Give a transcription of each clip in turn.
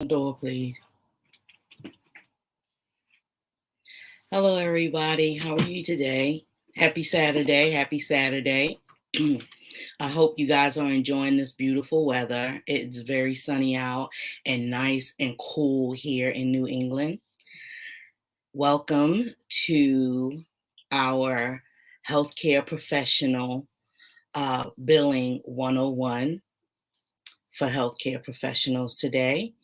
The door, please. Hello, everybody. How are you today? Happy Saturday. Happy Saturday. I hope you guys are enjoying this beautiful weather. It's very sunny out and nice and cool here in New England. Welcome to our healthcare professional billing 101 for healthcare professionals today.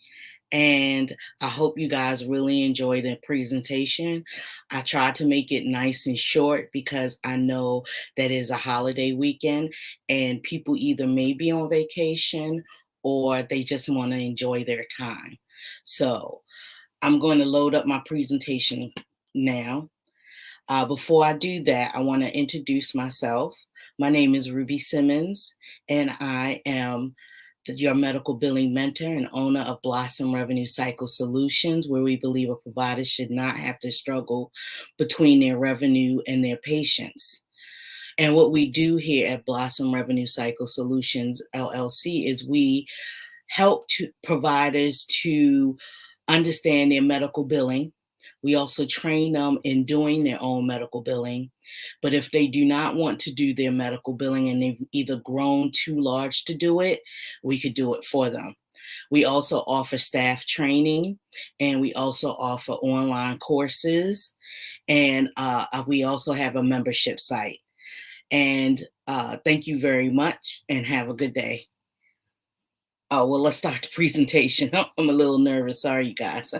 And I hope you guys really enjoy the presentation. I tried to make it nice and short because I know that is a holiday weekend and people either may be on vacation or they just want to enjoy their time. So I'm going to load up my presentation now. Before I do that, I want to introduce myself. My name is Ruby Simmons, and I am your medical billing mentor and owner of Blossom Revenue Cycle Solutions, where we believe a provider should not have to struggle between their revenue and their patients. And what we do here at Blossom Revenue Cycle Solutions LLC is we help providers to understand their medical billing. We also train them in doing their own medical billing. But if they do not want to do their medical billing and they've either grown too large to do it, we could do it for them. We also offer staff training and we also offer online courses. And we also have a membership site. And thank you very much and have a good day. Oh, well, let's start the presentation. I'm a little nervous. Sorry, you guys.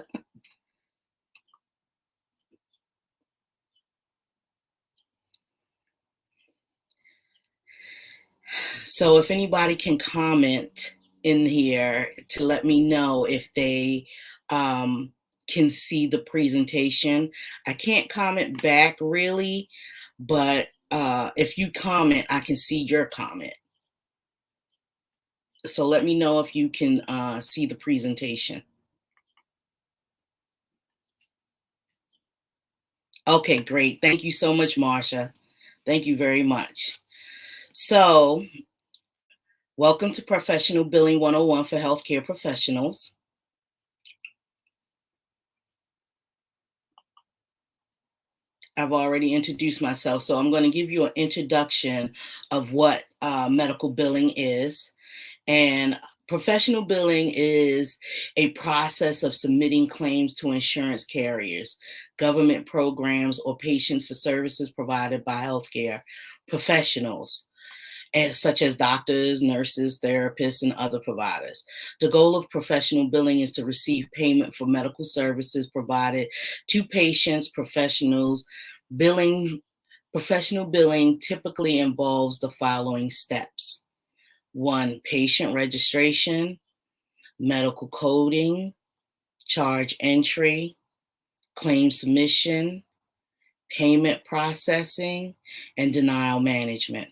So if anybody can comment in here to let me know if they can see the presentation. I can't comment back really, but if you comment, I can see your comment. So let me know if you can see the presentation. Okay, great. Thank you so much, Marsha. Thank you very much. So welcome to Professional Billing 101 for healthcare professionals. I've already introduced myself, so I'm going to give you an introduction of what medical billing is. And professional billing is a process of submitting claims to insurance carriers, government programs, or patients for services provided by healthcare professionals, such as doctors, nurses, therapists, and other providers. The goal of professional billing is to receive payment for medical services provided to patients. Professional billing typically involves the following steps. 1, patient registration, medical coding, charge entry, claim submission, payment processing, and denial management.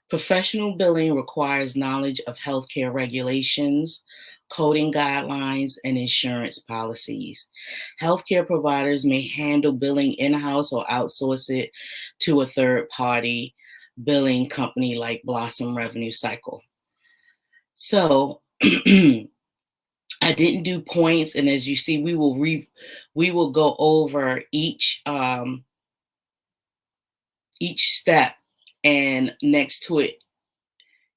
Professional billing requires knowledge of healthcare regulations, coding guidelines, and insurance policies. Healthcare providers may handle billing in-house or outsource it to a third-party billing company like Blossom Revenue Cycle. So I didn't do points, and as you see, we will go over each step, and next to it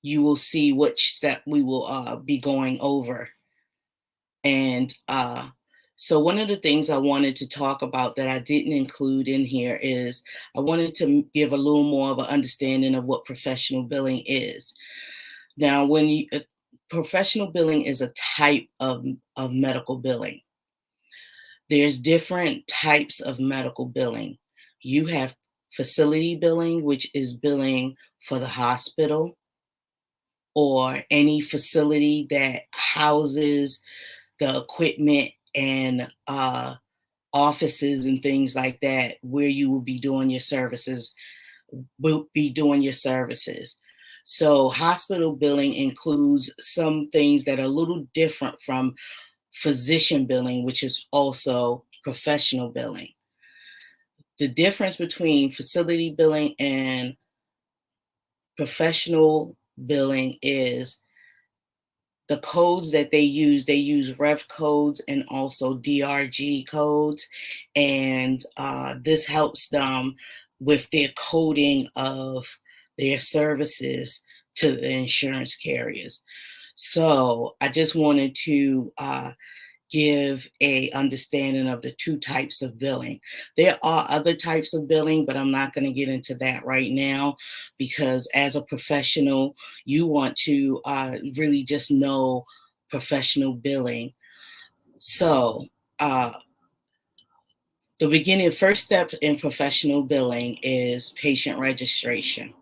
you will see which step we will be going over. And so one of the things I wanted to talk about that I didn't include in here is I wanted to give a little more of an understanding of what professional billing is. Now, professional billing is a type of medical billing. There's different types of medical billing. You have facility billing, which is billing for the hospital or any facility that houses the equipment and offices and things like that, where you will be doing your services, So hospital billing includes some things that are a little different from physician billing, which is also professional billing. The difference between facility billing and professional billing is The codes that they use Rev codes and also DRG codes, and this helps them with their coding of their services to the insurance carriers. So I just wanted to give a understanding of the two types of billing. There are other types of billing, but I'm not going to get into that right now because as a professional, you want to really just know professional billing. So the first step in professional billing is patient registration.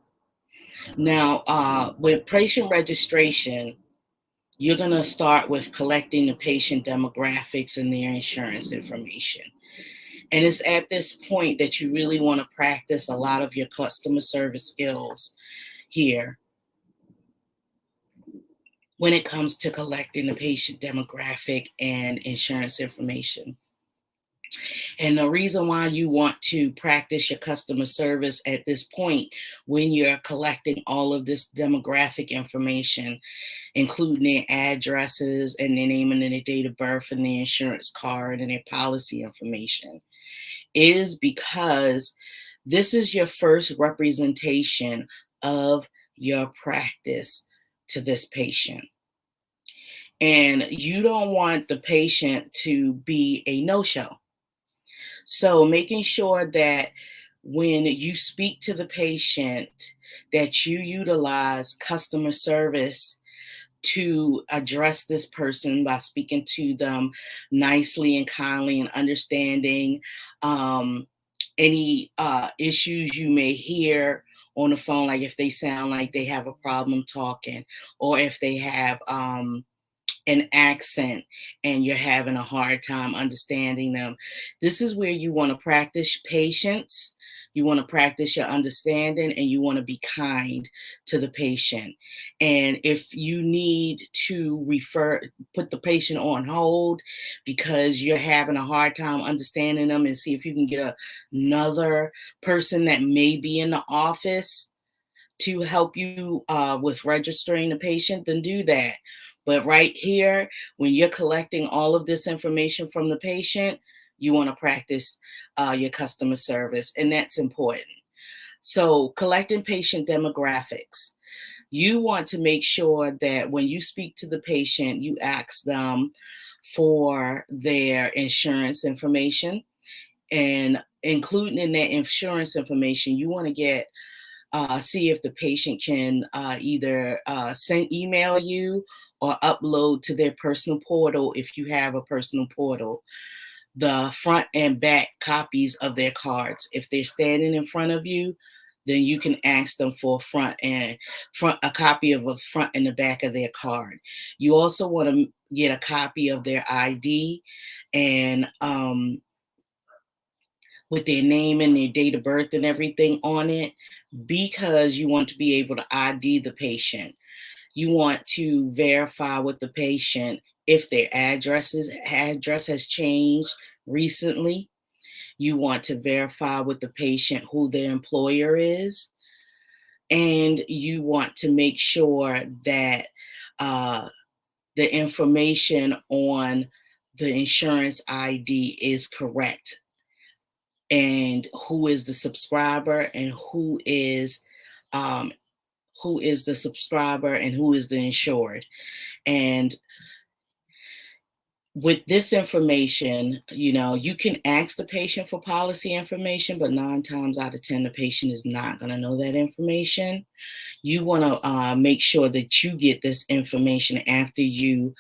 Now, with patient registration, you're going to start with collecting the patient demographics and their insurance information. And it's at this point that you really want to practice a lot of your customer service skills here when it comes to collecting the patient demographic and insurance information. And the reason why you want to practice your customer service at this point when you're collecting all of this demographic information, including their addresses and their name and their date of birth and their insurance card and their policy information, is because this is your first representation of your practice to this patient. And you don't want the patient to be a no-show. So making sure that when you speak to the patient, that you utilize customer service to address this person by speaking to them nicely and kindly and understanding any issues you may hear on the phone, like if they sound like they have a problem talking, or if they have an accent and you're having a hard time understanding them. This is where you want to practice patience. You want to practice your understanding and you want to be kind to the patient. And if you need to put the patient on hold because you're having a hard time understanding them, and see if you can get another person that may be in the office to help you with registering the patient, then do that. But right here, when you're collecting all of this information from the patient, you want to practice your customer service, and that's important. So, collecting patient demographics. You want to make sure that when you speak to the patient, you ask them for their insurance information. And including in that insurance information, you want to see if the patient can either email you or upload to their personal portal, if you have a personal portal, the front and back copies of their cards. If they're standing in front of you, then you can ask them for a copy of the front and the back of their card. You also want to get a copy of their ID and with their name and their date of birth and everything on it, because you want to be able to ID the patient. You want to verify with the patient if their address has changed recently. You want to verify with the patient who their employer is. And you want to make sure that the information on the insurance ID is correct, and who is the subscriber and who is the subscriber and who is the insured. And with this information, you can ask the patient for policy information, but 9 times out of 10, the patient is not going to know that information. You want to make sure that you get this information after you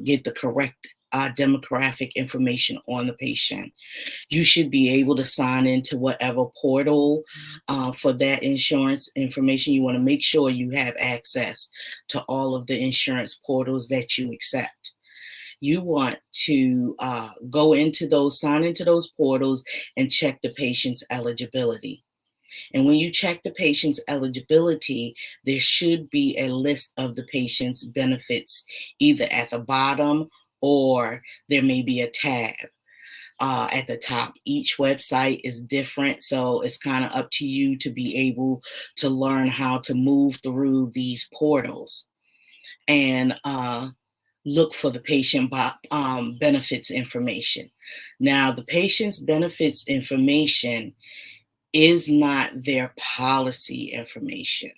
get the correct demographic information on the patient. You should be able to sign into whatever portal for that insurance information. You want to make sure you have access to all of the insurance portals that you accept. You want to sign into those portals and check the patient's eligibility. And when you check the patient's eligibility, there should be a list of the patient's benefits, either at the bottom or there may be a tab at the top. Each website is different, so it's kind of up to you to be able to learn how to move through these portals. and look for the benefits information. Now, the patient's benefits information is not their policy information.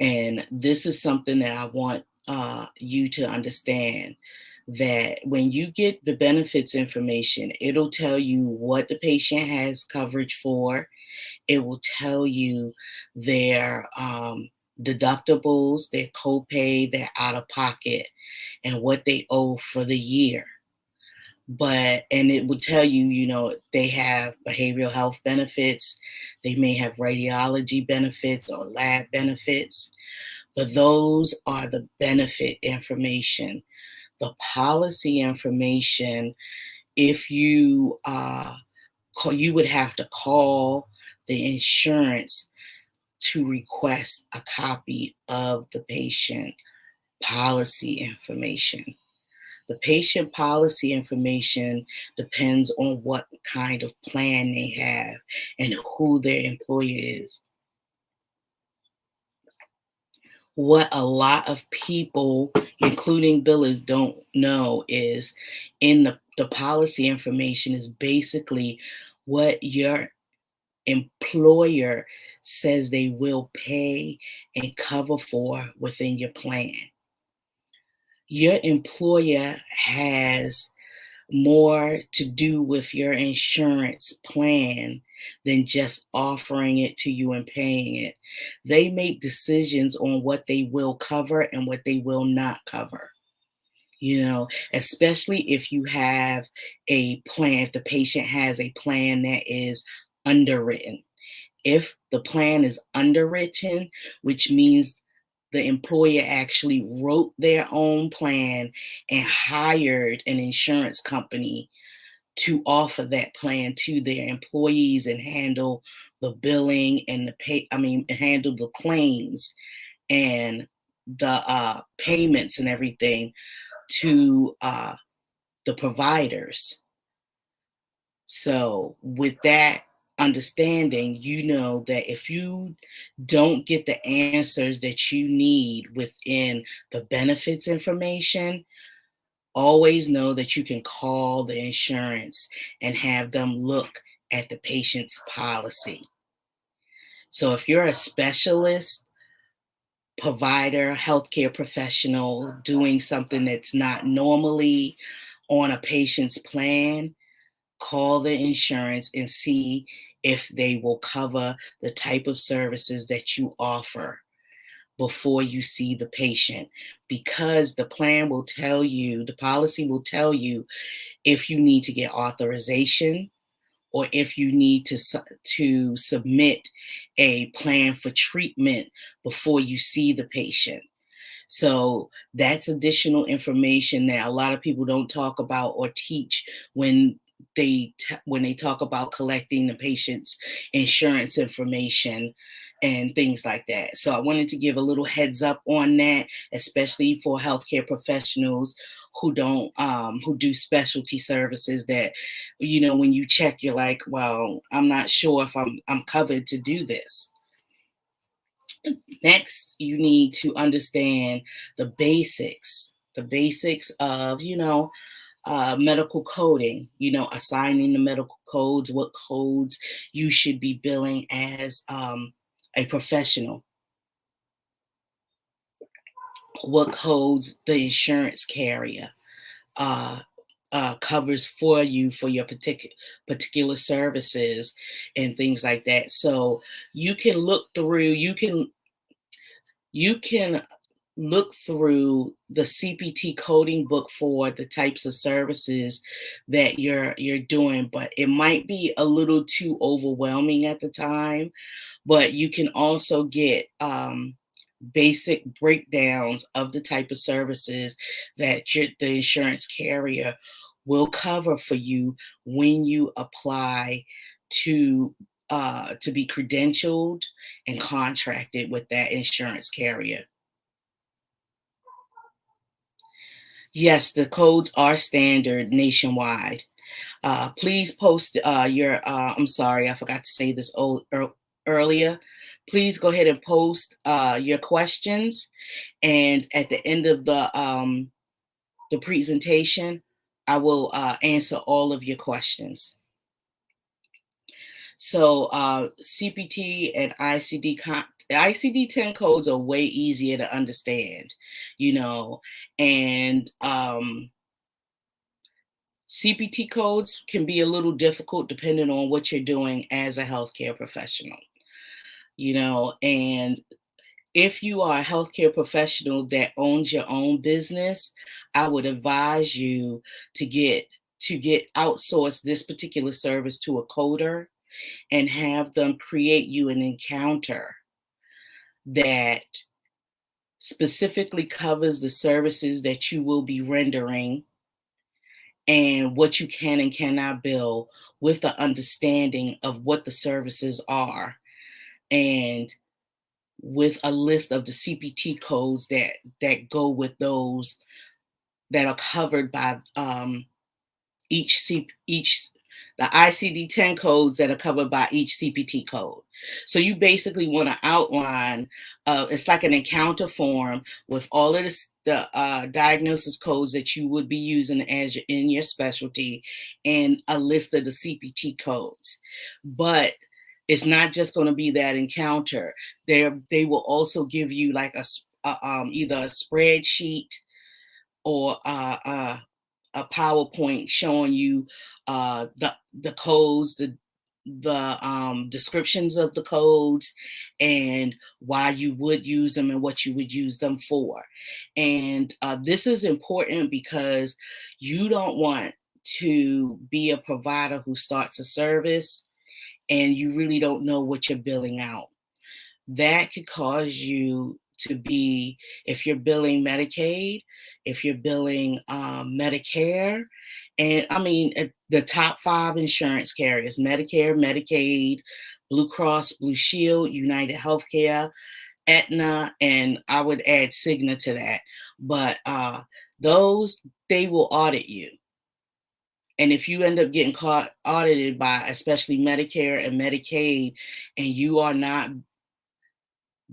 And this is something that I want you to understand, that when you get the benefits information, it'll tell you what the patient has coverage for. It will tell you their deductibles, their copay, their out of pocket, and what they owe for the year. And it would tell you, they have behavioral health benefits, they may have radiology benefits or lab benefits, but those are the benefit information. The policy information, if you would have to call the insurance to request a copy of the patient policy information. The patient policy information depends on what kind of plan they have and who their employer is. What a lot of people, including billers, don't know is in the policy information is basically what your employer says they will pay and cover for within your plan. Your employer has more to do with your insurance plan than just offering it to you and paying it. They make decisions on what they will cover and what they will not cover. Especially if you have a plan, if the patient has a plan that is underwritten. If the plan is underwritten, which means the employer actually wrote their own plan and hired an insurance company to offer that plan to their employees and handle the billing and handle the claims and the payments and everything to the providers. So with that understanding, you know that if you don't get the answers that you need within the benefits information, always know that you can call the insurance and have them look at the patient's policy. So if you're a specialist, provider, healthcare professional doing something that's not normally on a patient's plan, call the insurance and see if they will cover the type of services that you offer before you see the patient, because the plan will tell you, the policy will tell you if you need to get authorization or if you need to submit a plan for treatment before you see the patient. So that's additional information that a lot of people don't talk about or teach when they talk about collecting the patient's insurance information and things like that. So I wanted to give a little heads up on that, especially for healthcare professionals who do specialty services that, when you check, you're like, well, I'm not sure if I'm covered to do this. Next, you need to understand the basics of, medical coding, assigning the medical codes, what codes you should be billing as a professional, what codes the insurance carrier uh, covers for you for your particular services and things like that. So you can look through, you can look through the CPT coding book for the types of services that you're doing, but it might be a little too overwhelming at the time. But you can also get basic breakdowns of the type of services that the insurance carrier will cover for you when you apply to be credentialed and contracted with that insurance carrier. Yes, the codes are standard nationwide. Please post I'm sorry, I forgot to say this earlier. Please go ahead and post your questions. And at the end of the presentation, I will answer all of your questions. So CPT and ICD-10 codes are way easier to understand, you know, and CPT codes can be a little difficult depending on what you're doing as a healthcare professional, and if you are a healthcare professional that owns your own business, I would advise you to get outsourced this particular service to a coder and have them create you an encounter that specifically covers the services that you will be rendering and what you can and cannot bill, with the understanding of what the services are, and with a list of the CPT codes that go with those, that are covered by each the ICD-10 codes that are covered by each CPT code. So you basically want to outline, it's like an encounter form with all of the diagnosis codes that you would be using in your specialty, and a list of the CPT codes. But it's not just going to be that encounter. They will also give you like either a spreadsheet or a PowerPoint showing you the codes, the descriptions of the codes, and why you would use them and what you would use them for. And this is important because you don't want to be a provider who starts a service and you really don't know what you're billing out. That could cause you to be, if you're billing Medicaid, if you're billing Medicare, and I mean the top 5 insurance carriers: Medicare, Medicaid, Blue Cross Blue Shield, United Healthcare, Aetna, and I would add Cigna to that. But those, they will audit you. And if you end up getting caught audited by especially Medicare and Medicaid, and you are not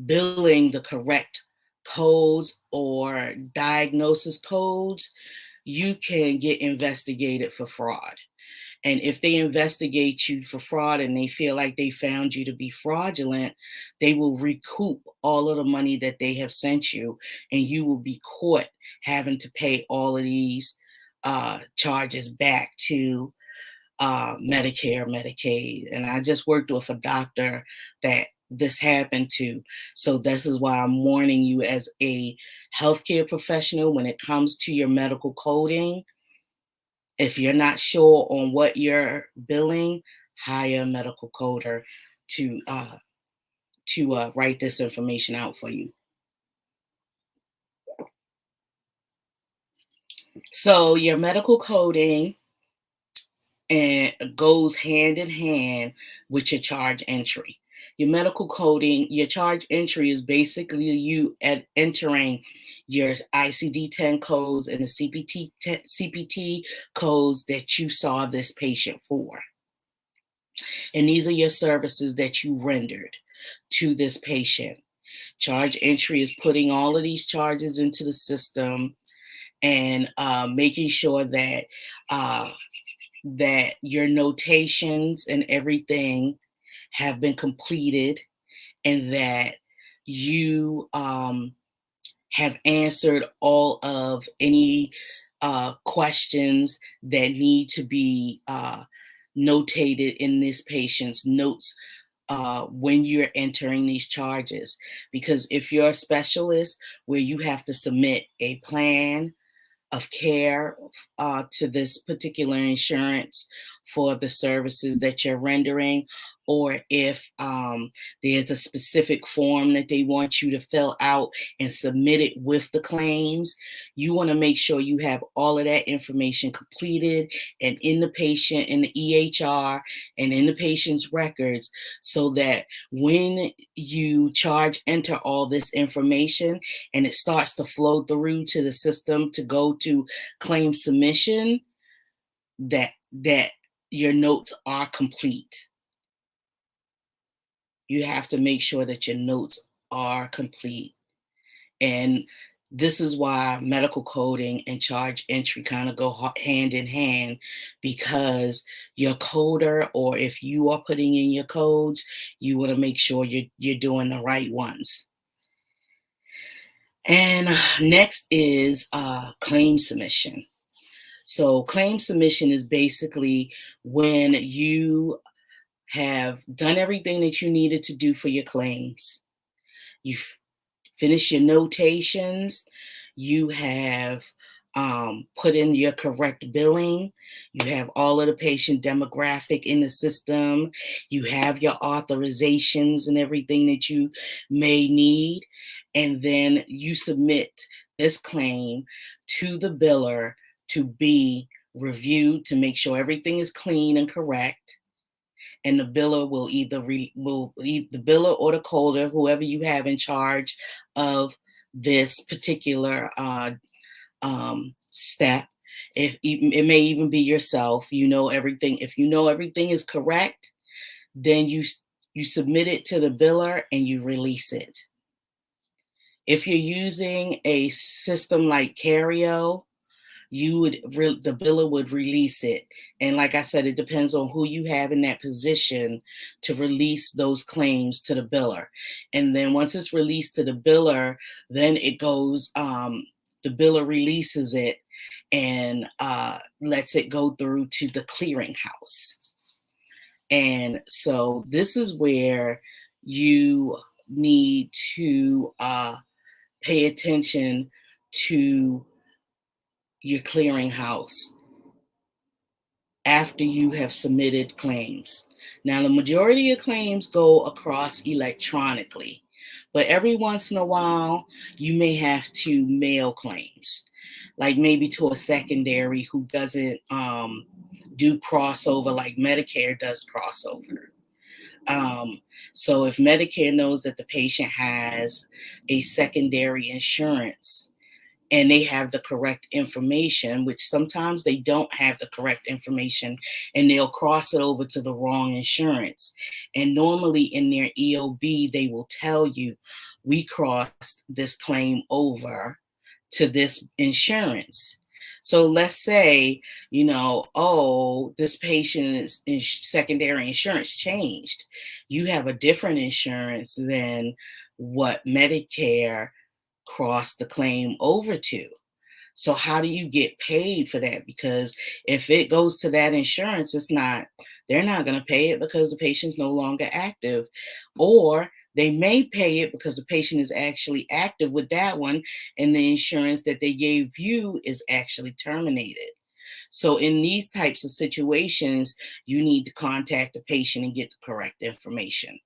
billing the correct codes or diagnosis codes, you can get investigated for fraud. And if they investigate you for fraud and they feel like they found you to be fraudulent, they will recoup all of the money that they have sent you, and you will be caught having to pay all of these charges back to Medicare, Medicaid. And I just worked with a doctor that this happened to. So this is why I'm warning you, as a healthcare professional, when it comes to your medical coding, if you're not sure on what you're billing, hire a medical coder to write this information out for you. So your medical coding and goes hand in hand with your charge entry. Your medical coding, your charge entry is basically you entering your ICD-10 codes and the CPT codes that you saw this patient for. And these are your services that you rendered to this patient. Charge entry is putting all of these charges into the system and making sure uh, that your notations and everything have been completed, and that you have answered all of any questions that need to be notated in this patient's notes when you're entering these charges. Because if you're a specialist where you have to submit a plan of care to this particular insurance for the services that you're rendering, or if there's a specific form that they want you to fill out and submit it with the claims, you want to make sure you have all of that information completed and in the patient, in the EHR, and in the patient's records, so that when you charge enter all this information and it starts to flow through to the system to go to claim submission, that your notes are complete. you have to make sure that your notes are complete. And this is why medical coding and charge entry kind of go hand in hand, because your coder, or if you are putting in your codes, you want to make sure you're doing the right ones. And next is claim submission. So claim submission is basically when you have done everything that you needed to do for your claims. You've finished your notations. You have put in your correct billing. You have all of the patient demographic in the system. You have your authorizations and everything that you may need. And then you submit this claim to the biller to be reviewed to make sure everything is clean and correct. And the biller will the biller or the coder, whoever you have in charge of this particular step. If it may even be yourself, you know everything. If you know everything is correct, then you submit it to the biller and you release it. If you're using a system like Cario, the biller would release it. And like I said, it depends on who you have in that position to release those claims to the biller. And then once it's released to the biller, then it goes, the biller releases it and lets it go through to the clearinghouse. And so this is where you need to pay attention to your clearinghouse after you have submitted claims. Now, the majority of claims go across electronically, but every once in a while, you may have to mail claims, like maybe to a secondary who doesn't do crossover like Medicare does crossover. So if Medicare knows that the patient has a secondary insurance, and they have the correct information, which sometimes they don't have the correct information, and they'll cross it over to the wrong insurance. And normally in their EOB, they will tell you, we crossed this claim over to this insurance. So let's say, oh, this patient's secondary insurance changed. You have a different insurance than what Medicare cross the claim over to. So how do you get paid for that? Because if it goes to that insurance, they're not going to pay it because the patient's no longer active. Or they may pay it because the patient is actually active with that one, and the insurance that they gave you is actually terminated. So in these types of situations, you need to contact the patient and get the correct information.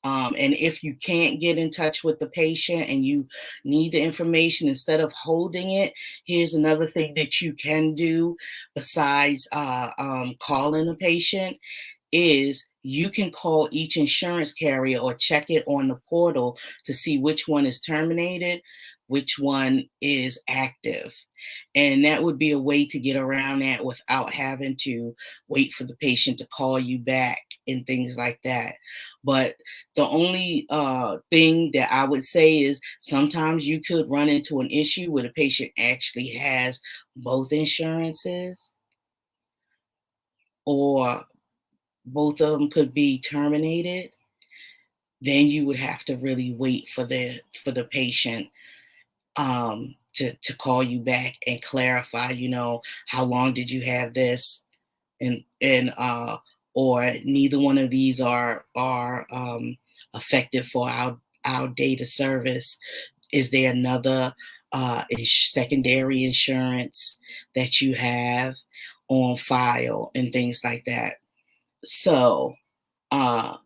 And if you can't get in touch with the patient and you need the information, instead of holding it, here's another thing that you can do besides calling the patient is you can call each insurance carrier or check it on the portal to see which one is terminated, which one is active. And that would be a way to get around that without having to wait for the patient to call you back and things like that. But the only thing that I would say is sometimes you could run into an issue where the patient actually has both insurances, or both of them could be terminated. Then you would have to really wait for the patient to call you back and clarify, how long did you have this, and or neither one of these are effective for our data service. Is there another secondary insurance that you have on file and things like that? So uh,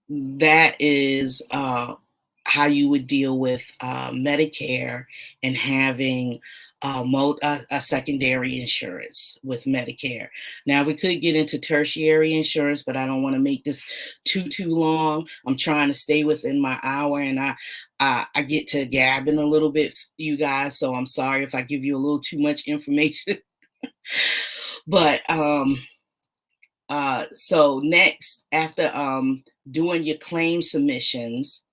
that is how you would deal with Medicare and having a secondary insurance with Medicare. Now we could get into tertiary insurance, but I don't want to make this too long. I'm trying to stay within my hour, and I get to gabbing a little bit, you guys. So I'm sorry if I give you a little too much information. But so next, after doing your claim submissions.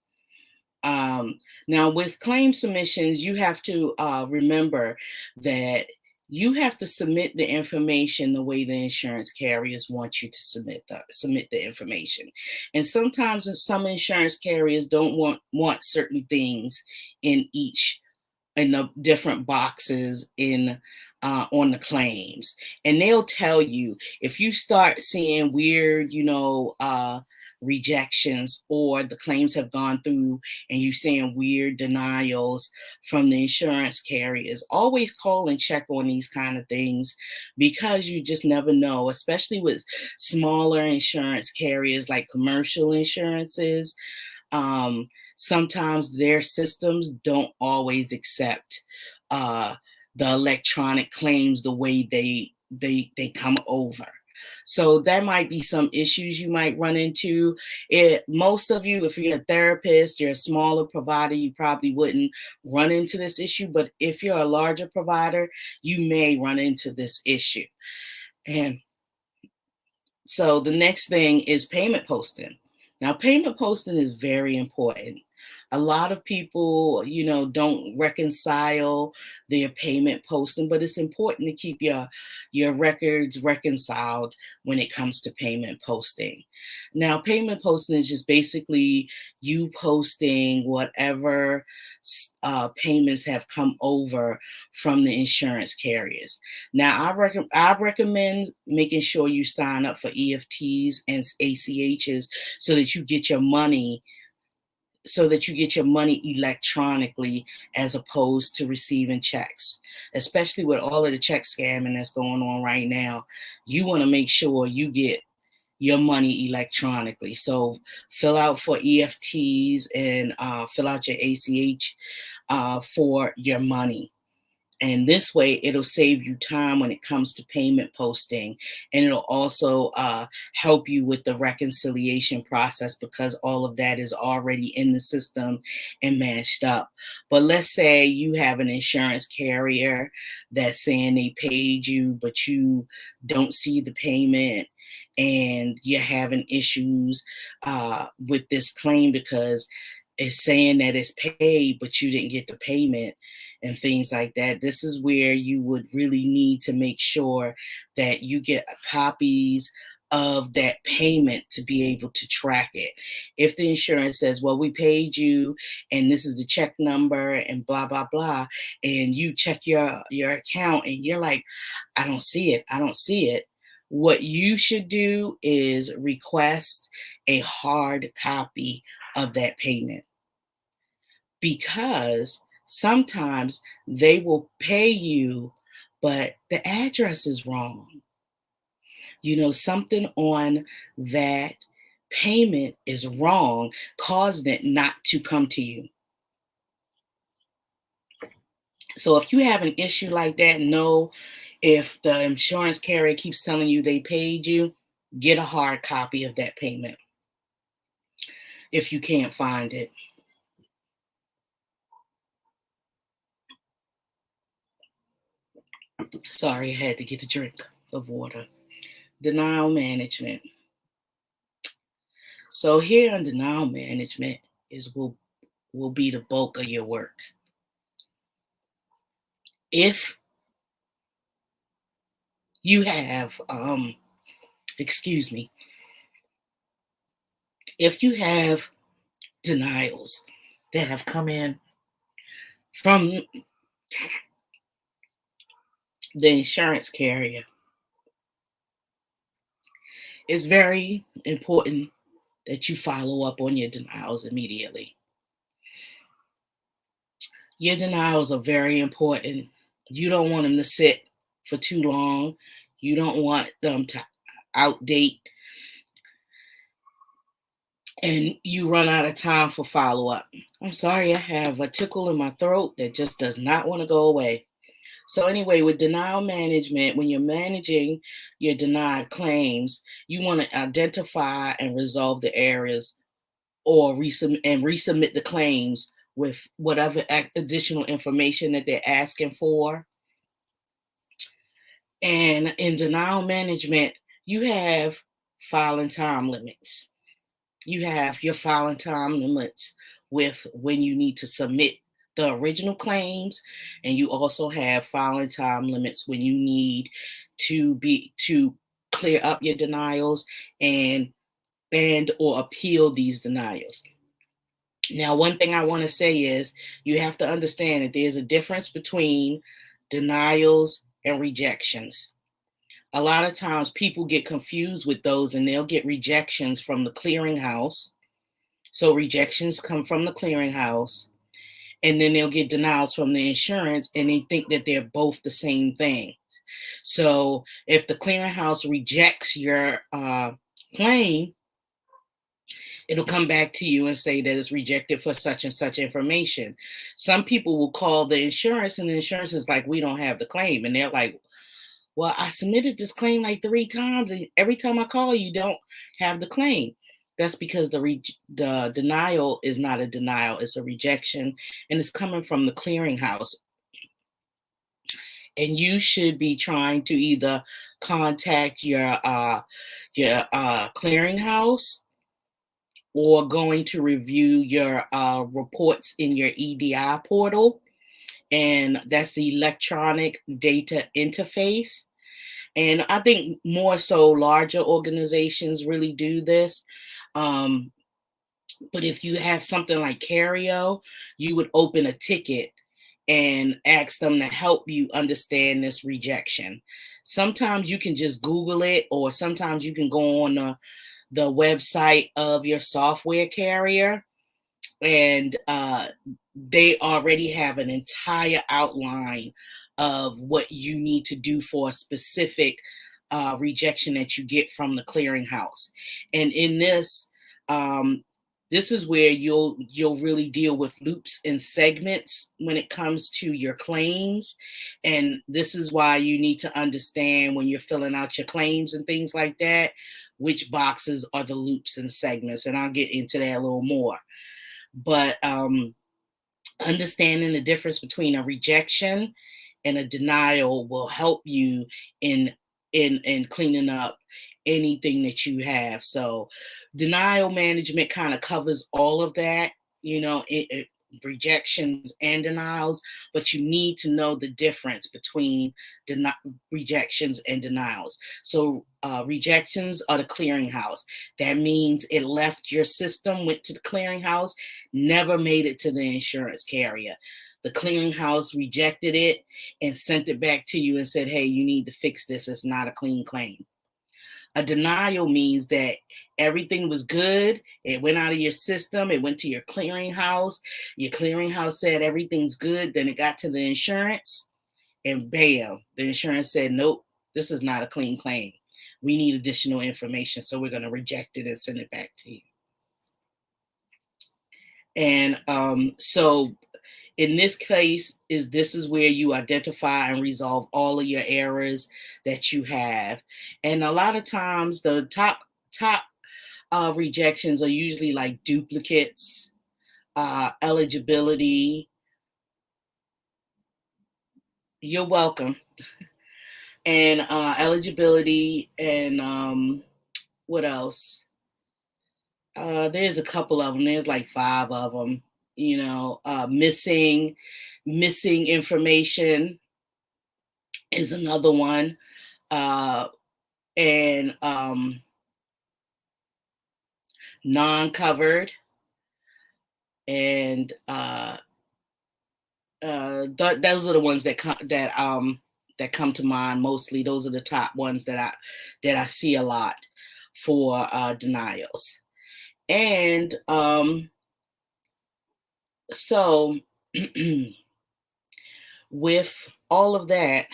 Now, with claim submissions, you have to remember that you have to submit the information the way the insurance carriers want you to submit the information. And sometimes some insurance carriers don't want certain things in each in the different boxes in on the claims, and they'll tell you if you start seeing weird, rejections, or the claims have gone through and you're seeing weird denials from the insurance carriers. Always call and check on these kind of things, because you just never know, especially with smaller insurance carriers like commercial insurances. Sometimes their systems don't always accept uh, the electronic claims the way they come over. So that might be some issues you might run into. Most of you, if you're a therapist, you're a smaller provider, you probably wouldn't run into this issue. But if you're a larger provider, you may run into this issue. And so the next thing is payment posting. Now, payment posting is very important. A lot of people, don't reconcile their payment posting, but it's important to keep your records reconciled when it comes to payment posting. Now, payment posting is just basically you posting whatever payments have come over from the insurance carriers. Now, I recommend making sure you sign up for EFTs and ACHs so that you get your money electronically, as opposed to receiving checks. Especially with all of the check scamming that's going on right now, you want to make sure you get your money electronically. So fill out for EFTs and fill out your ACH for your money. And this way, it'll save you time when it comes to payment posting. And it'll also help you with the reconciliation process, because all of that is already in the system and matched up. But let's say you have an insurance carrier that's saying they paid you, but you don't see the payment, and you're having issues with this claim because it's saying that it's paid, but you didn't get the payment and things like that. This is where you would really need to make sure that you get copies of that payment to be able to track it. If the insurance says, well, we paid you and this is the check number and blah, blah, blah, and you check your account and you're like, I don't see it. I don't see it. What you should do is request a hard copy of that payment, because sometimes they will pay you, but the address is wrong. Something on that payment is wrong, causing it not to come to you. So if you have an issue like that, know if the insurance carrier keeps telling you they paid you, get a hard copy of that payment if you can't find it. Sorry, I had to get a drink of water. Denial management. So here on denial management will be the bulk of your work. If you have excuse me, if you have denials that have come in from the insurance carrier, it's very important that you follow up on your denials immediately. Your denials are very important. You don't want them to sit for too long. You don't want them to outdate and you run out of time for follow-up. I'm sorry, I have a tickle in my throat that just does not want to go away. So anyway, with denial management, when you're managing your denied claims, you want to identify and resolve the errors, or resubmit the claims with whatever additional information that they're asking for. And in denial management, you have filing time limits. you have your filing time limits with when you need to submit the original claims, and you also have filing time limits when you need to clear up your denials and or appeal these denials. Now, one thing I want to say is you have to understand that there's a difference between denials and rejections. A lot of times people get confused with those and they'll get rejections from the clearinghouse. So rejections come from the clearinghouse, and then they'll get denials from the insurance, and they think that they're both the same thing. So if the clearinghouse rejects your claim, it'll come back to you and say that it's rejected for such and such information. Some people will call the insurance, and the insurance is like, we don't have the claim. And they're like, well, I submitted this claim like 3 times, and every time I call, you don't have the claim. That's because the denial is not a denial, it's a rejection, and it's coming from the clearinghouse. And you should be trying to either contact your clearinghouse, or going to review your reports in your EDI portal, and that's the electronic data interface. And I think more so larger organizations really do this. Um, but if you have something like Cario, you would open a ticket and ask them to help you understand this rejection. Sometimes you can just Google it, or sometimes you can go on the website of your software carrier, and they already have an entire outline of what you need to do for a specific rejection that you get from the clearinghouse. And in um, this is where you'll really deal with loops and segments when it comes to your claims. And this is why you need to understand, when you're filling out your claims and things like that, which boxes are the loops and segments. And I'll get into that a little more. But understanding the difference between a rejection and a denial will help you in in cleaning up anything that you have. So denial management kind of covers all of that, rejections and denials, but you need to know the difference between rejections and denials. So rejections are the clearinghouse. That means it left your system, went to the clearinghouse, never made it to the insurance carrier. The clearinghouse rejected it and sent it back to you and said, hey, you need to fix this. It's not a clean claim. A denial means that everything was good. It went out of your system. It went to your clearinghouse. Your clearinghouse said everything's good. Then it got to the insurance, and bam, the insurance said, nope, this is not a clean claim. We need additional information, so we're going to reject it and send it back to you. And so in this case, this is where you identify and resolve all of your errors that you have. And a lot of times the top rejections are usually like duplicates, eligibility. You're welcome. And eligibility, and what else? There's a couple of them. There's like 5 of them. Missing information is another one. And non-covered, and those are the ones that come to mind mostly. Those are the top ones that I see a lot for denials. And so with all of that,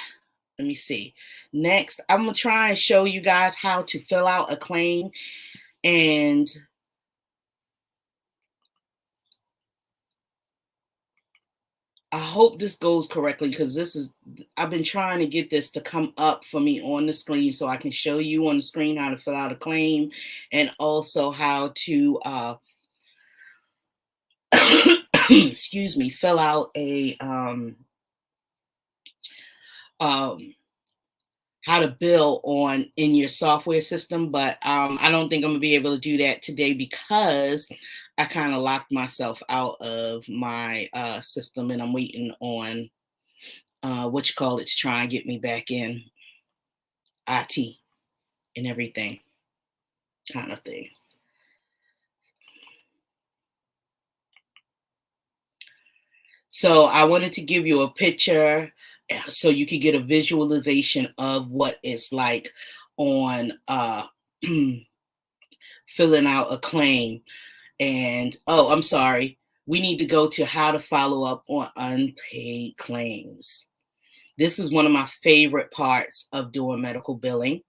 let me see. Next, I'm gonna try and show you guys how to fill out a claim. And I hope this goes correctly, because I've been trying to get this to come up for me on the screen so I can show you on the screen how to fill out a claim, and also how to excuse me, fill out a how to bill on in your software system, but I don't think I'm gonna be able to do that today because I kind of locked myself out of my system, and I'm waiting on what you call it to try and get me back in IT and everything kind of thing. So I wanted to give you a picture so you could get a visualization of what it's like on filling out a claim. And oh, I'm sorry. We need to go to how to follow up on unpaid claims. This is one of my favorite parts of doing medical billing.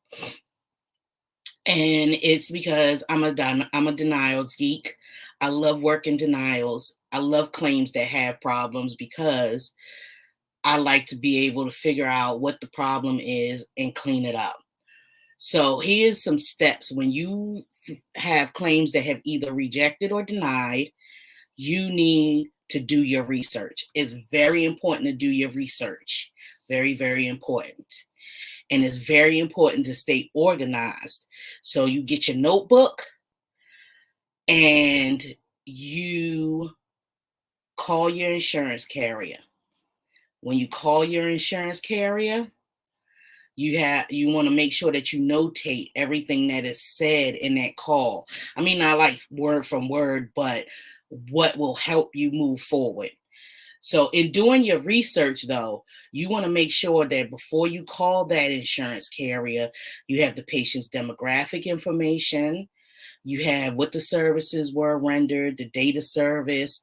And it's because I'm a denials geek. I love working denials. I love claims that have problems because I like to be able to figure out what the problem is and clean it up. So here's some steps when you have claims that have either rejected or denied. You need to do your research. It's very important to do your research. Very, very important. And it's very important to stay organized. So you get your notebook and you call your insurance carrier. When you call your insurance carrier, you want to make sure that you notate everything that is said in that call. I mean, not like word from word, but what will help you move forward. So in doing your research though, you want to make sure that before you call that insurance carrier, you have the patient's demographic information, you have what the services were rendered, the date of service,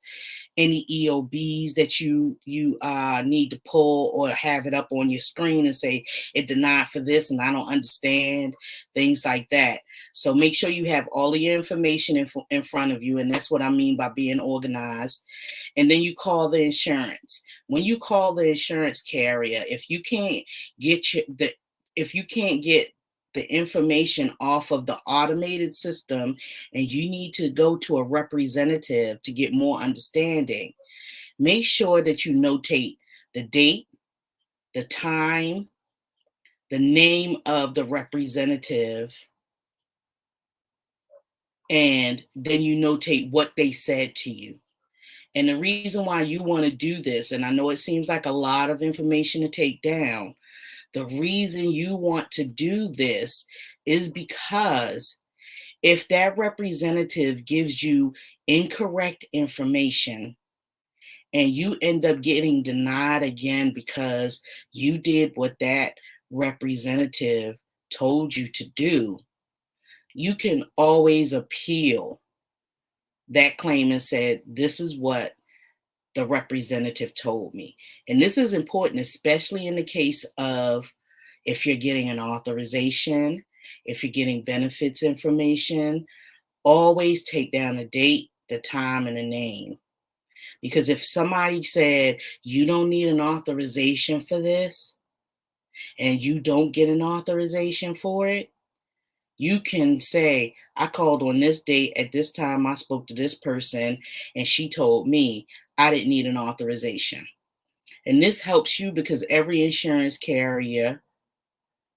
any EOBs that you need to pull or have it up on your screen and say it denied for this and I don't understand, things like that. So make sure you have all of your information in front of you, and that's what I mean by being organized. And then you call the insurance. When you call the insurance carrier, if you can't get the information off of the automated system and you need to go to a representative to get more understanding, make sure that you notate the date, the time, the name of the representative, and then you notate what they said to you. And the reason why you want to do this, and I know it seems like a lot of information to take down, the reason you want to do this is because if that representative gives you incorrect information and you end up getting denied again because you did what that representative told you to do, you can always appeal that claim and said, this is what the representative told me. And this is important, especially in the case of if you're getting an authorization, if you're getting benefits information, always take down the date, the time, and the name. Because if somebody said, you don't need an authorization for this, and you don't get an authorization for it, you can say, I called on this date at this time, I spoke to this person, and she told me I didn't need an authorization. And this helps you because every insurance carrier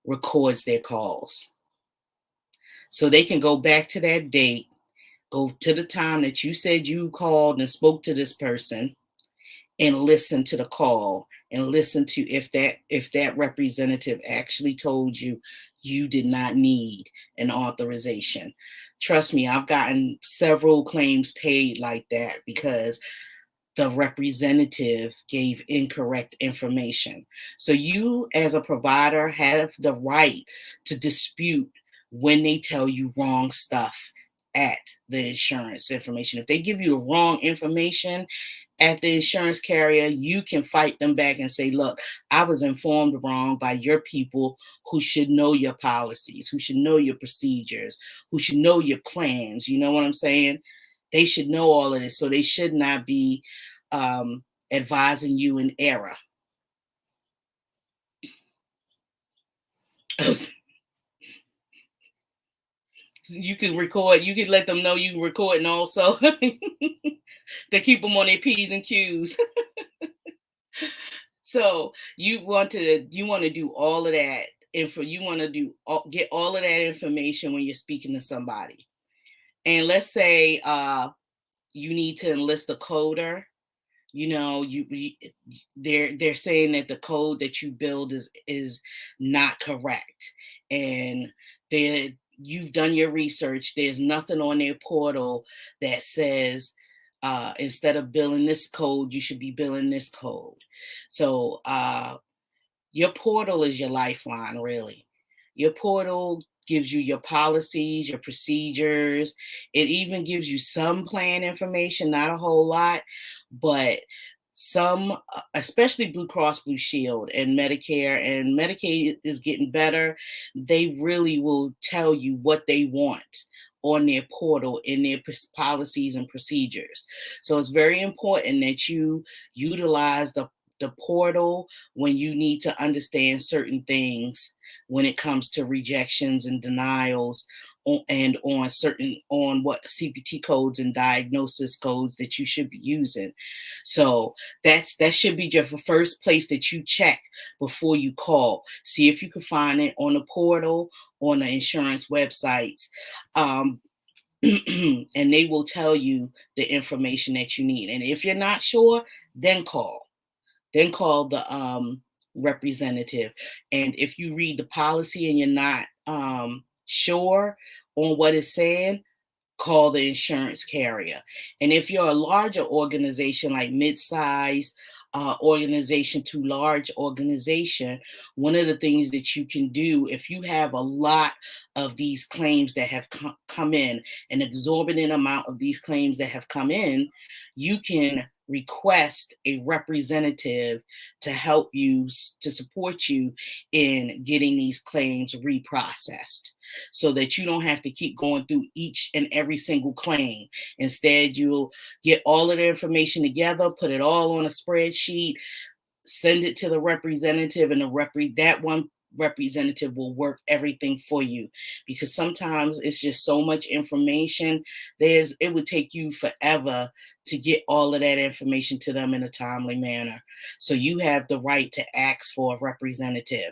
records their calls. So they can go back to that date, go to the time that you said you called and spoke to this person, and listen to the call and listen to if that representative actually told you you did not need an authorization. Trust me, I've gotten several claims paid like that because the representative gave incorrect information. So you as a provider have the right to dispute when they tell you wrong stuff at the insurance information. If they give you the wrong information at the insurance carrier, you can fight them back and say, look, I was informed wrong by your people who should know your policies, who should know your procedures, who should know your plans. You know what I'm saying? They should know all of this. So they should not be advising you in error. You can record, you can let them know you recording also to keep them on their P's and Q's. So you want to do all of that you want to get all of that information when you're speaking to somebody. And let's say you need to enlist a coder. You know, they're saying that the code that you build is not correct, and you've done your research. There's nothing on their portal that says instead of billing this code, you should be billing this code. So your portal is your lifeline, really. Your portal gives you your policies, your procedures. It even gives you some plan information, not a whole lot, but some, especially Blue Cross Blue Shield and Medicare, and Medicaid is getting better. They really will tell you what they want on their portal in their policies and procedures. So it's very important that you utilize the portal when you need to understand certain things when it comes to rejections and denials and on what CPT codes and diagnosis codes that you should be using. So that should be your first place that you check before you call. See if you can find it on the portal, on the insurance websites. And they will tell you the information that you need. And if you're not sure, then call. Then call the representative. And if you read the policy and you're not sure on what it's saying, call the insurance carrier. And if you're a larger organization, like mid-size organization to large organization, one of the things that you can do, if you have a lot of these claims that have come in, an exorbitant amount of these claims that have come in, you can request a representative to help you, to support you in getting these claims reprocessed, so that you don't have to keep going through each and every single claim. Instead, you'll get all of the information together, put it all on a spreadsheet, send it to the representative, and that one representative will work everything for you, because sometimes it's just so much information. It would take you forever to get all of that information to them in a timely manner. So you have the right to ask for a representative.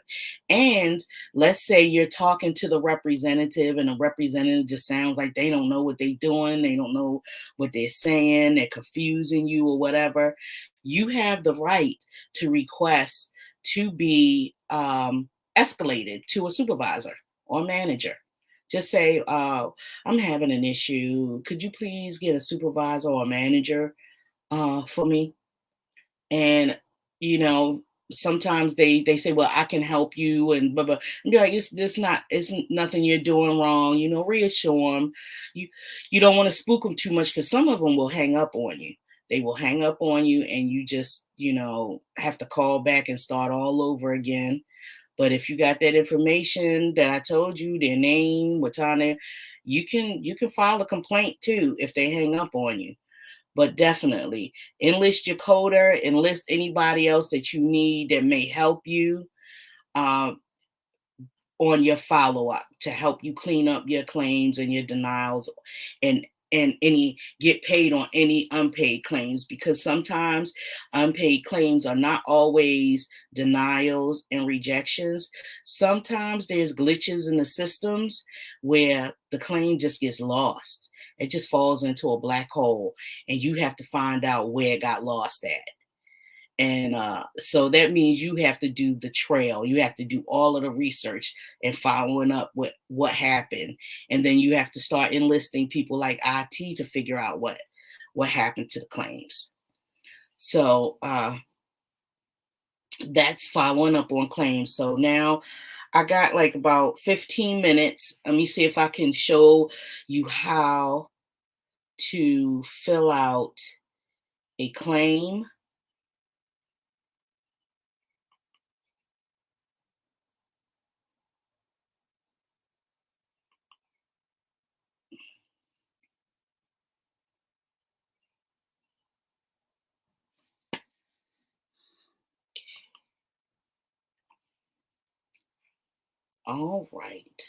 And let's say you're talking to the representative and the representative just sounds like they don't know what they're doing, they don't know what they're saying, they're confusing you or whatever. You have the right to request to be escalated to a supervisor or manager. Just say, I'm having an issue. Could you please get a supervisor or a manager for me? And, you know, sometimes they say, well, I can help you and blah, blah. And be like, it's nothing you're doing wrong. You know, reassure them. You don't want to spook them too much, because some of them will hang up on you. They will hang up on you, and you just, have to call back and start all over again. But if you got that information that I told you, their name, what time you can file a complaint too if they hang up on you. But definitely enlist your coder, enlist anybody else that you need that may help you um, on your follow-up to help you clean up your claims and your denials, and any get paid on any unpaid claims, because sometimes unpaid claims are not always denials and rejections. Sometimes there's glitches in the systems where the claim just gets lost. It just falls into a black hole, and you have to find out where it got lost at. And so that means you have to do the trail. You have to do all of the research and following up with what happened. And then you have to start enlisting people like IT to figure out what happened to the claims. So that's following up on claims. So now I got like about 15 minutes. Let me see if I can show you how to fill out a claim. All right.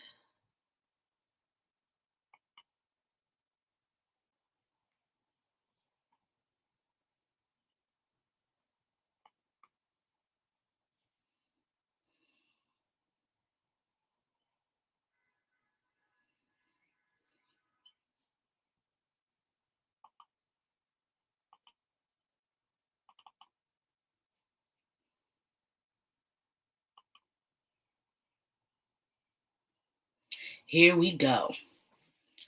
Here we go.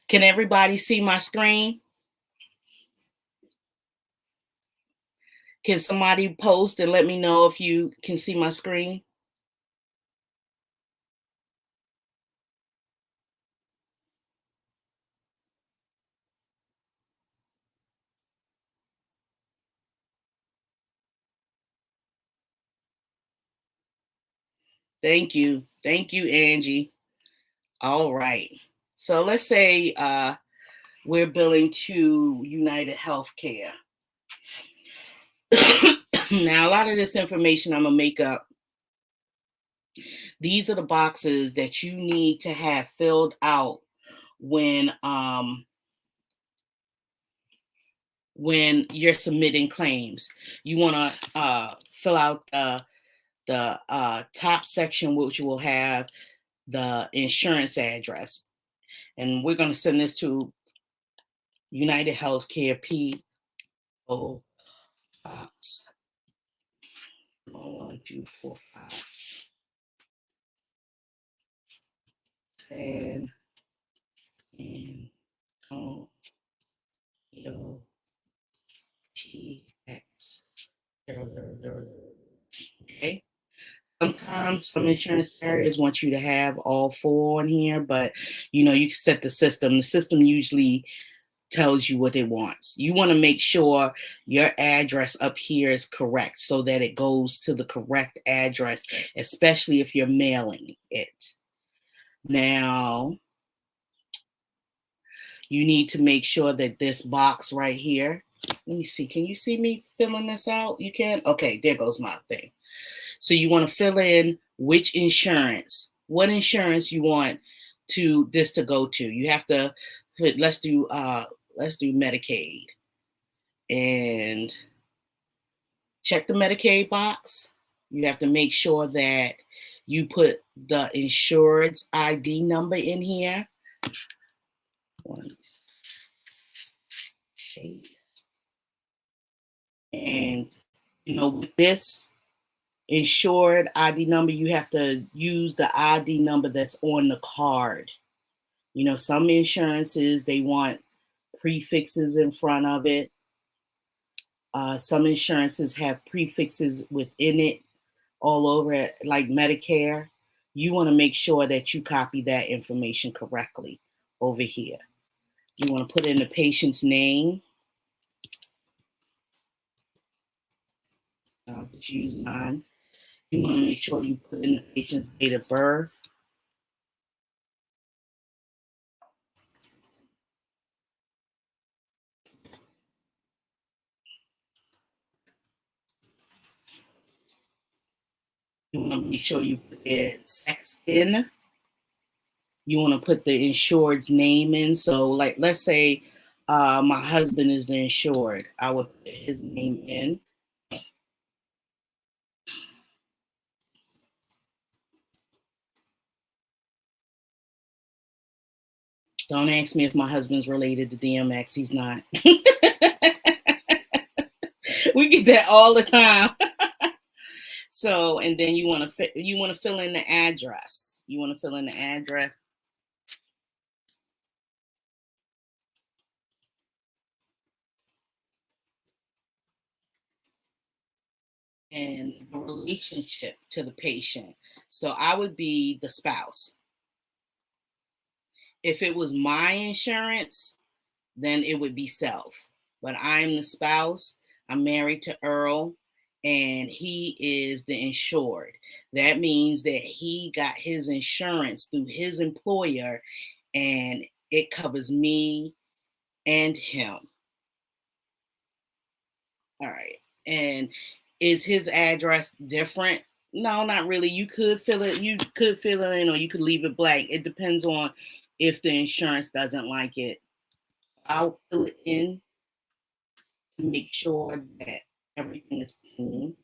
Can everybody see my screen? Can somebody post and let me know if you can see my screen? Thank you. Thank you, Angie. All right. So let's say we're billing to United Healthcare. Now, a lot of this information I'm going to make up. These are the boxes that you need to have filled out when you're submitting claims. You want to fill out the top section, which will have the insurance address. And we're going to send this to United Healthcare P.O. Box 11245 San Antonio, TX. Okay. Sometimes some insurance carriers want you to have all four in here, but you know, you can set the system. The system usually tells you what it wants. You want to make sure your address up here is correct so that it goes to the correct address, especially if you're mailing it. Now, you need to make sure that this box right here, let me see, can you see me filling this out? You can? Okay, there goes my thing. So you want to fill in which insurance, what insurance you want this to go to. You have to let's do Medicaid and check the Medicaid box. You have to make sure that you put the insured's ID number in here. And you know, with this insured ID number, you have to use the ID number that's on the card. You know, some insurances, they want prefixes in front of it. Some insurances have prefixes within it all over it, like Medicare. You want to make sure that you copy that information correctly over here. You want to put in the patient's name. I'll just use mine. You want to make sure you put in the patient's date of birth. You want to make sure you put their sex in. You want to put the insured's name in. So, like, let's say my husband is the insured. I would put his name in. Don't ask me if my husband's related to DMX. He's not. We get that all the time. So, and then you want to fill in the address. You want to fill in the address. And the relationship to the patient. So I would be the spouse. If it was my insurance, then it would be self. But I'm the spouse. I'm married to Earl, and he is the insured. That means that he got his insurance through his employer, and it covers me and him. All right. And is his address different? No, not really. You could fill it. You could fill it in, or you could leave it blank. It depends on if the insurance doesn't like it. I'll fill it in to make sure that everything is clean.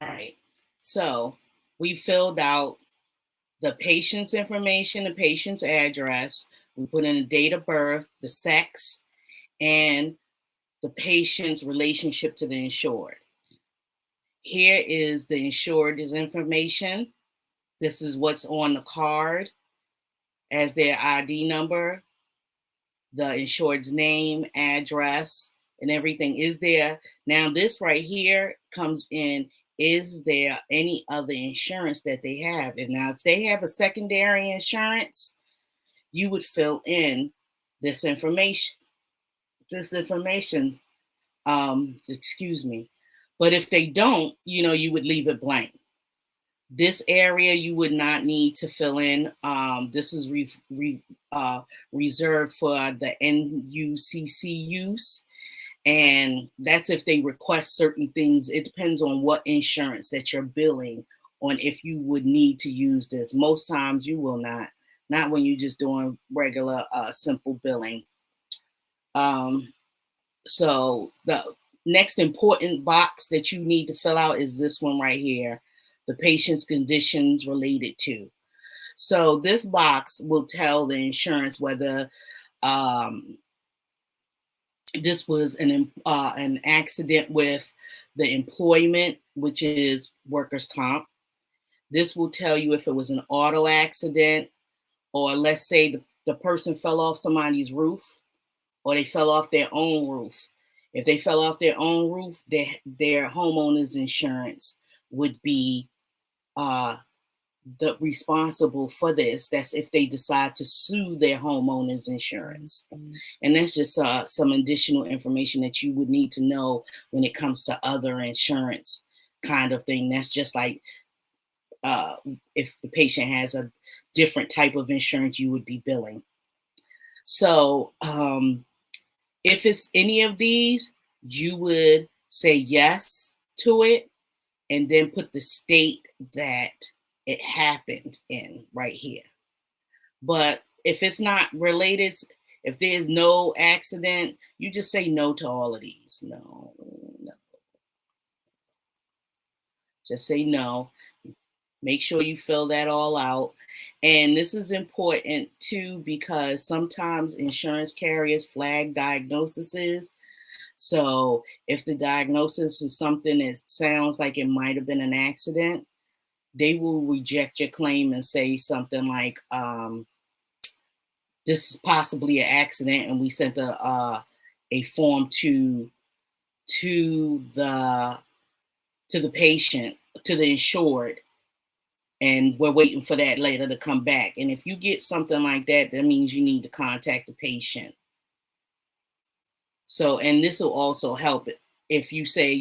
All right. So we filled out the patient's information, the patient's address. We put in the date of birth, the sex, and the patient's relationship to the insured. Here is the insured's information. This is what's on the card as their ID number, the insured's name, address, and everything is there. Now, this right here comes in, is there any other insurance that they have? And now, if they have a secondary insurance, you would fill in this information. This information, excuse me. But if they don't, you would leave it blank. This area you would not need to fill in. This is reserved for the NUCC use. And that's if they request certain things. It depends on what insurance that you're billing on if you would need to use this. Most times you will not when you're just doing regular simple billing. So the next important box that you need to fill out is this one right here, the patient's conditions related to. So this box will tell the insurance whether this was an accident with the employment, which is workers' comp. This will tell you if it was an auto accident, or let's say the person fell off somebody's roof, or they fell off their own roof. If they fell off their own roof, their homeowner's insurance would be responsible for this. That's if they decide to sue their homeowner's insurance. And that's just some additional information that you would need to know when it comes to other insurance kind of thing. That's just like if the patient has a different type of insurance you would be billing. So if it's any of these, you would say yes to it and then put the state that it happened in right here. But if it's not related, if there's no accident, you just say no to all of these. No. Just say no. Make sure you fill that all out. And this is important too, because sometimes insurance carriers flag diagnoses. So if the diagnosis is something that sounds like it might have been an accident, they will reject your claim and say something like, this is possibly an accident, and we sent a form to the patient, to the insured, and we're waiting for that later to come back. And if you get something like that, that means you need to contact the patient. So, and this will also help if you say,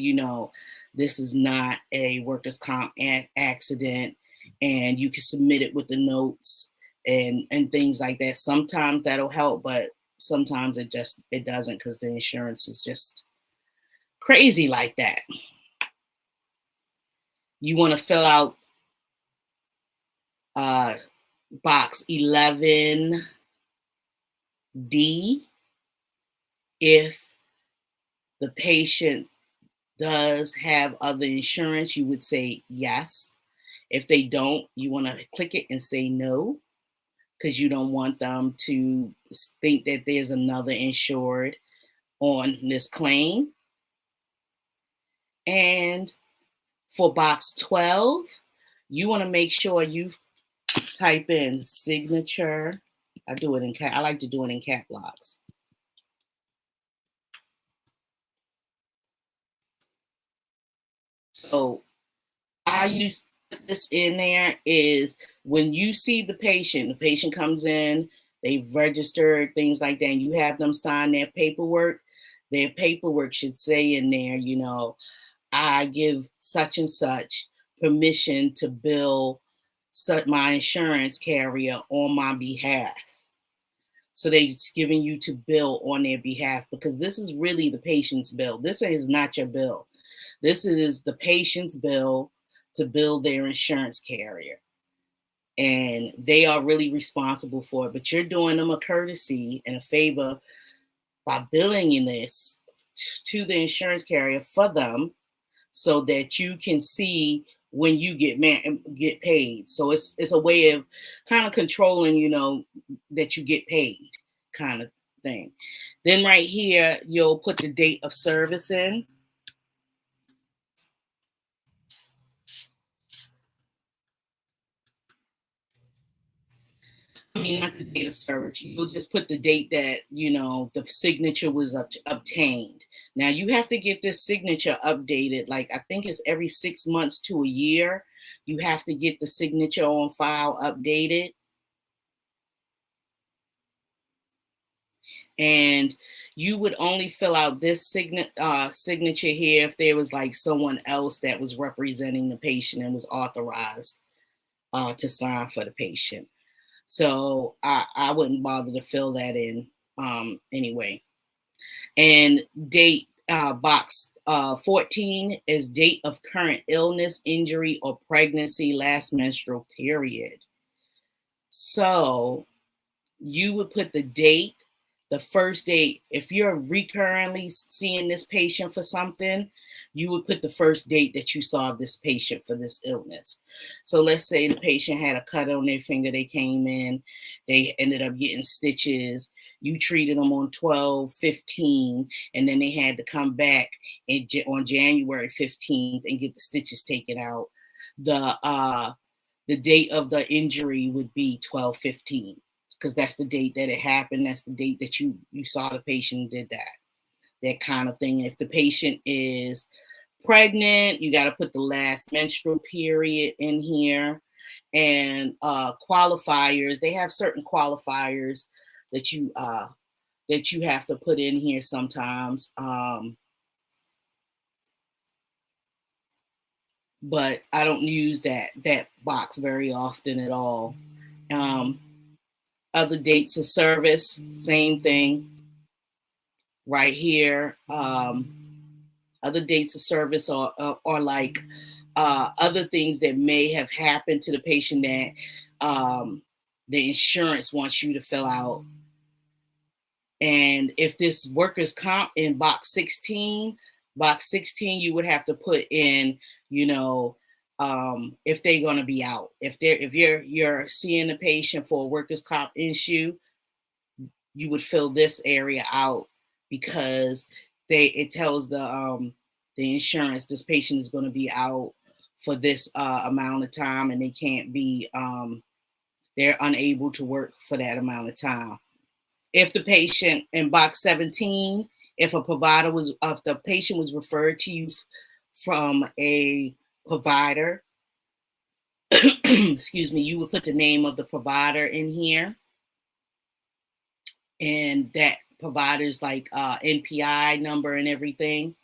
this is not a workers' comp accident, and you can submit it with the notes and things like that. Sometimes that'll help, but sometimes it doesn't, because the insurance is just crazy like that. You want to fill out box 11D. If the patient does have other insurance, you would say yes. If they don't, you want to click it and say no, because you don't want them to think that there's another insured on this claim. And for box 12, you want to make sure you type in signature. I like to do it in cap locks. So I use this in there is when you see the patient comes in, they've registered, things like that, and you have them sign their paperwork should say in there, I give such and such permission to bill my insurance carrier on my behalf. So they're giving you to bill on their behalf, because this is really the patient's bill. This is not your bill. This is the patient's bill to bill their insurance carrier. And they are really responsible for it. But you're doing them a courtesy and a favor by billing in this to the insurance carrier for them, so that you can see when you get paid. So it's a way of kind of controlling, that you get paid, kind of thing. Then right here, you'll put the date of service in. I mean, not the date of service. You'll just put the date that, the signature was obtained. Now, you have to get this signature updated. Like, I think it's every 6 months to a year. You have to get the signature on file updated. And you would only fill out this signature here if there was like someone else that was representing the patient and was authorized to sign for the patient. So I wouldn't bother to fill that in anyway. And date box 14 is date of current illness, injury, or pregnancy, last menstrual period. So you would put the date, the first date. If you're recurrently seeing this patient for something, you would put the first date that you saw this patient for this illness. So let's say the patient had a cut on their finger. They came in, they ended up getting stitches. You treated them on 12/15, and then they had to come back on January 15th and get the stitches taken out. The date of the injury would be 12/15, because that's the date that it happened. That's the date that you saw the patient and did that kind of thing. If the patient is pregnant, you got to put the last menstrual period in here. And qualifiers, they have certain qualifiers that you have to put in here sometimes. But I don't use that box very often at all. Other dates of service, same thing right here. Other dates of service are like other things that may have happened to the patient that the insurance wants you to fill out. And if this workers' comp in box 16, you would have to put in, if they're going to be out. If you're seeing a patient for a workers' comp issue, you would fill this area out, because it tells the insurance this patient is going to be out for this amount of time, and they can't be they're unable to work for that amount of time. If the patient in box 17, if the patient was referred to you from a provider, excuse me, you would put the name of the provider in here, and that provider's like NPI number and everything.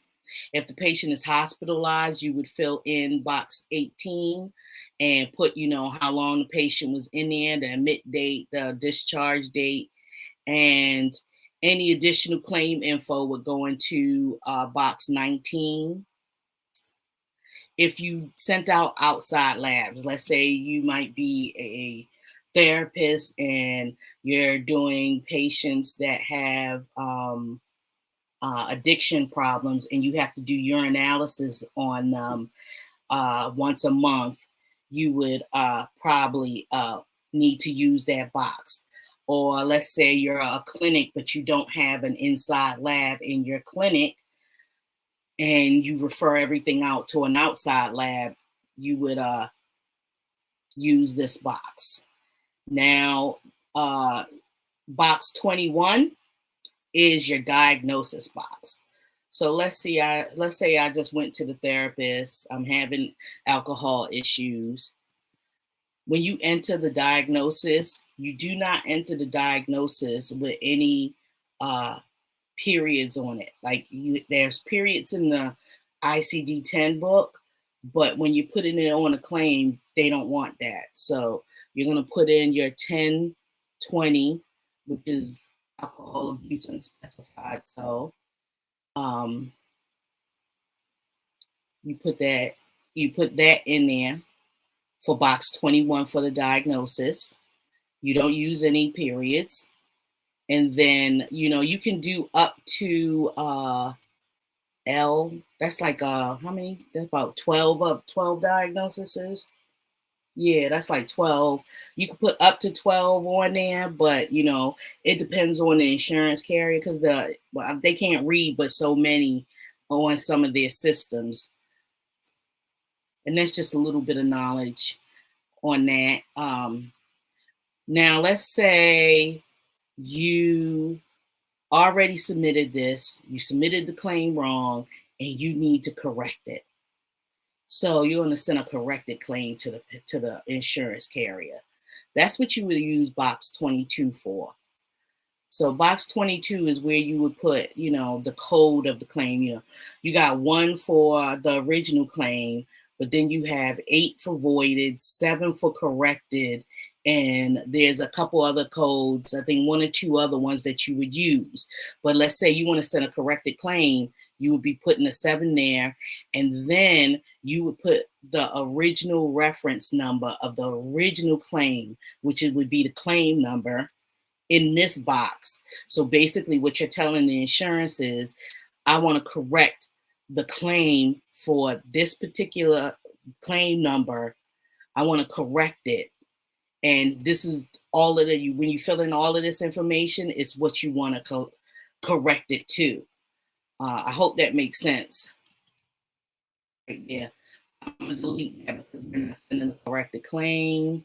If the patient is hospitalized, you would fill in box 18 and put, how long the patient was in there, the admit date, the discharge date, and any additional claim info would go into box 19. If you sent out outside labs, let's say you might be a therapist and you're doing patients that have addiction problems, and you have to do urinalysis on them once a month, you would probably need to use that box. Or let's say you're a clinic, but you don't have an inside lab in your clinic, and you refer everything out to an outside lab, you would use this box. Now, box 21 is your diagnosis box. So let's say I just went to the therapist. I'm having alcohol issues. When you enter the diagnosis, you do not enter the diagnosis with any periods on it. Like there's periods in the ICD-10 book, but when you put it in on a claim, they don't want that. So you're going to put in your 1020, which is alcohol abuse unspecified. So you put that in there for box 21 for the diagnosis. You don't use any periods. And then, you can do up to L. That's like how many? That's about 12 diagnoses. Yeah, that's like 12. You can put up to 12 on there, but it depends on the insurance carrier because they can't read but so many on some of their systems. And that's just a little bit of knowledge on that. Now let's say you already submitted this, you submitted the claim wrong, and you need to correct it. So you're going to send a corrected claim to the insurance carrier. That's what you would use box 22 for. So box 22 is where you would put, the code of the claim. You got 1 for the original claim, but then you have 8 for voided, 7 for corrected, and there's a couple other codes, I think 1 or 2 other ones that you would use. But let's say you want to send a corrected claim, you would be putting a 7 there, and then you would put the original reference number of the original claim, which would be the claim number, in this box. So basically what you're telling the insurance is, I want to correct the claim for this particular claim number. I want to correct it. And this is all of the, when you fill in all of this information, it's what you want to correct it to. I hope that makes sense. Right, yeah. I'm going to delete that because we're not sending the corrected claim.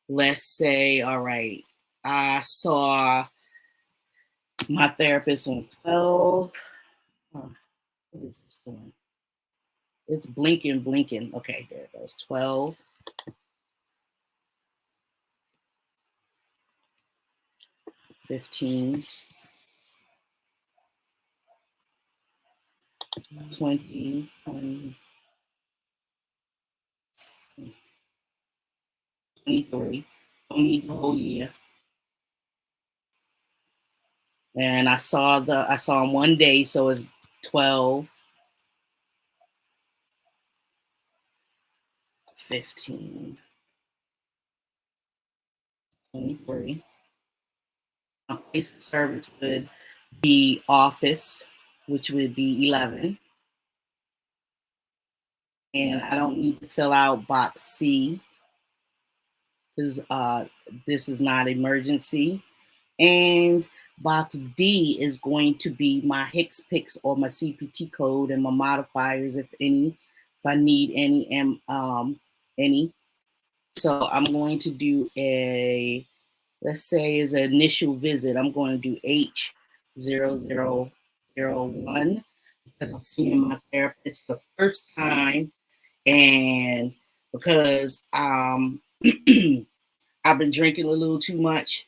Let's say, all right, I saw my therapist on 12. What is this doing? It's blinking. Okay, there it goes. 12. 15. 20. 23. Don't need the whole year. And I saw him one day, so it's 12. 15. 23. My place of service would be office, which would be 11. And I don't need to fill out box C because this is not emergency. And box D is going to be my HCPCS or my CPT code and my modifiers, if any, if I need any. So I'm going to do let's say as an initial visit, I'm going to do H0001 because I'm seeing my therapist the first time, and because I've been drinking a little too much.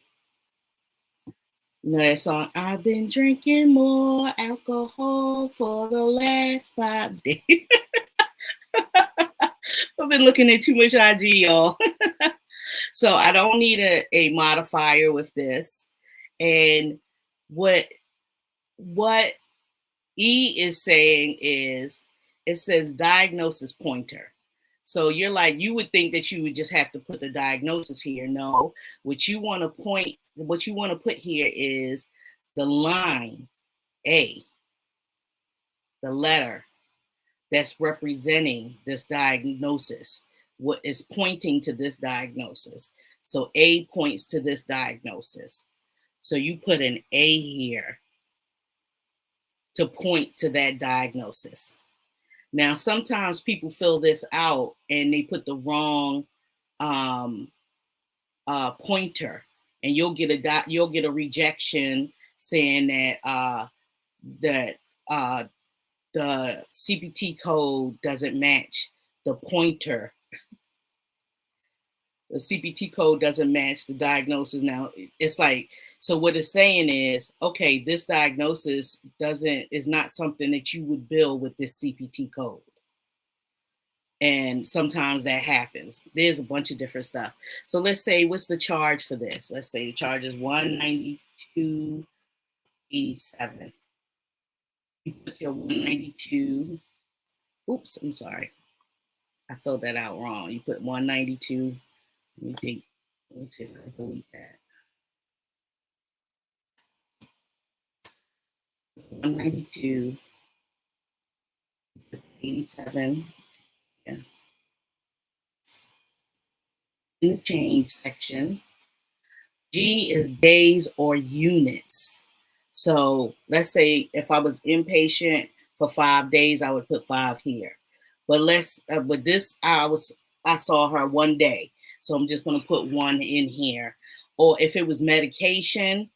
You know that song, I've been drinking more alcohol for the last 5 days. I've been looking at too much IG, y'all. So I don't need a modifier with this. And what E is saying is, it says diagnosis pointer. So you're like, you would think that you would just have to put the diagnosis here. No, what you want to put here is the line A, the letter that's representing this diagnosis, what is pointing to this diagnosis. So A points to this diagnosis. So you put an A here to point to that diagnosis. Now, sometimes people fill this out and they put the wrong pointer, and you'll get a rejection saying that the CPT code doesn't match the pointer. The CPT code doesn't match the diagnosis. Now, it's like, so what it's saying is, okay, this diagnosis is not something that you would bill with this CPT code. And sometimes that happens. There's a bunch of different stuff. So let's say, what's the charge for this? Let's say the charge is $192.87. You put your 192. Oops, I'm sorry. I filled that out wrong. You put 192. Let me see if I can delete that. 192. 87. Yeah. In the change section. G is days or units. So let's say if I was inpatient for 5 days, I would put 5 here. But with this, I saw her one day, so I'm just going to put 1 in here. Or if it was medication,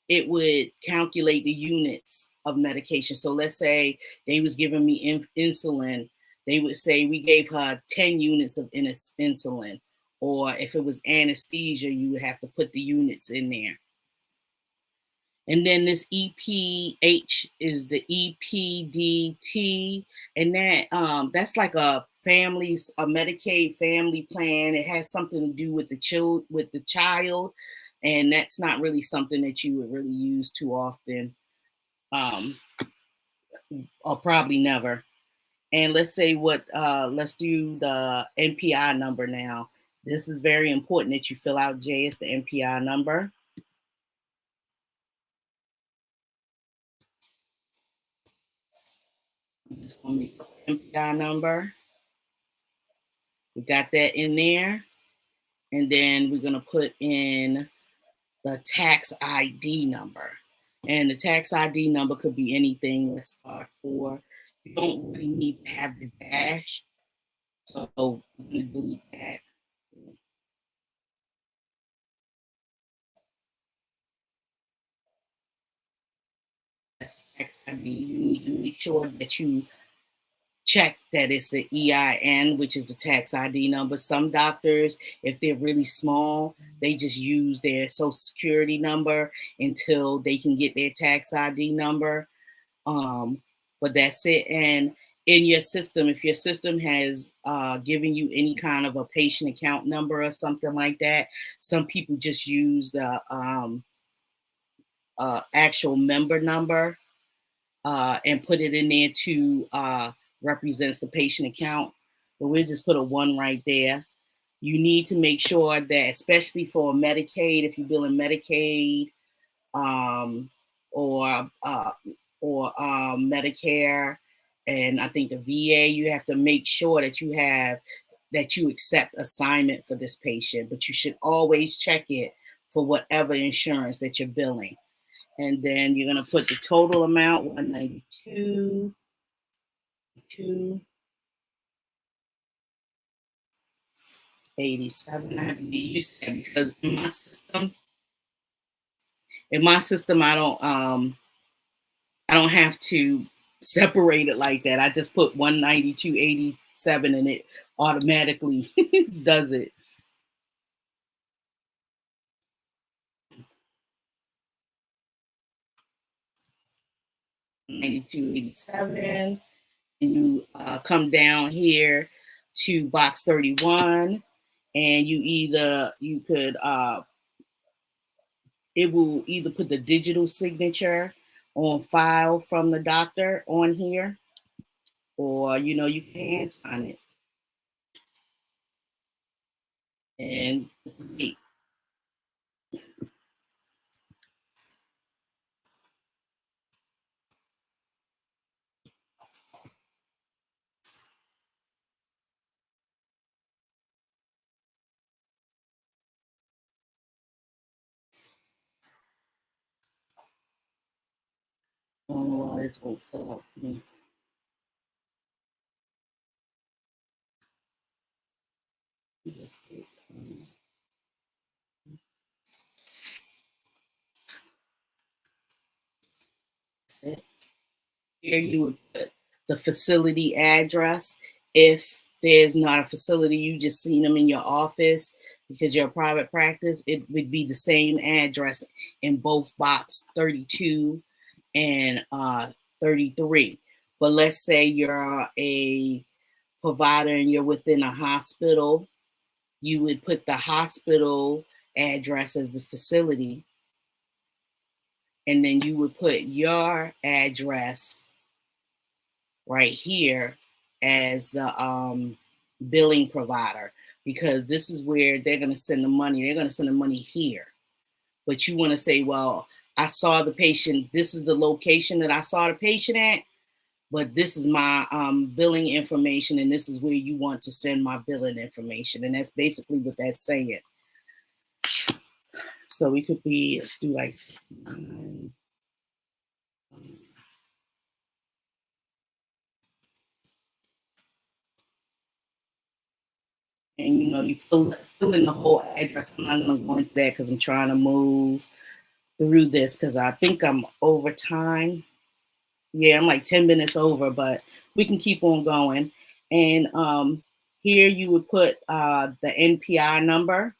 it would calculate the units of medication. So let's say they was giving me insulin, they would say we gave her 10 units of insulin. Or if it was anesthesia, you would have to put the units in there. And then this EPH is the EPDT, and that's like a Medicaid family plan. It has something to do with the child, and that's not really something that you would really use too often, or probably never. And let's do the NPI number now. This is very important that you fill out. J is the NPI number. I'm just going to make the NPI number. We got that in there. And then we're going to put in the tax ID number. And the tax ID number could be anything. Let's start for. You don't really need to have the dash. So I'm going to delete that. That's tax ID. You need to make sure that you check that it's the EIN, which is the tax ID number. Some doctors, if they're really small, they just use their social security number until they can get their tax ID number. But that's it. And in your system, if your system has given you any kind of a patient account number or something like that, some people just use the actual member number and put it in there to represents the patient account. But we'll just put a 1 right there. You need to make sure that, especially for Medicaid, if you're billing Medicaid um, or Medicare, and I think the VA, you have to make sure that you accept assignment for this patient. But you should always check it for whatever insurance that you're billing. And then you're going to put the total amount, 192, 87. I have to get used to that because in my system, I don't have to separate it like that. I just put 192.87 and it automatically does it. 92.87. And you come down here to box 31, and you could it will either put the digital signature on file from the doctor on here, or you can hand sign it. And wait. I don't know why this won't fill out for me. That's it. Here you would put the facility address. If there's not a facility, you just seen them in your office because you're a private practice, it would be the same address in both box 32 and 33. But let's say you're a provider and you're within a hospital, you would put the hospital address as the facility, and then you would put your address right here as the billing provider, because this is where they're going to send the money. They're going to send the money here. But you want to say, well, I saw the patient. This is the location that I saw the patient at. but this is my billing information, and this is where you want to send my billing information. And that's basically what that's saying. So we could do like, and you fill in the whole address. I'm not going to go into that because I'm trying to move through this because I think I'm over time. Yeah, I'm like 10 minutes over, but we can keep on going. And here you would put the NPI number,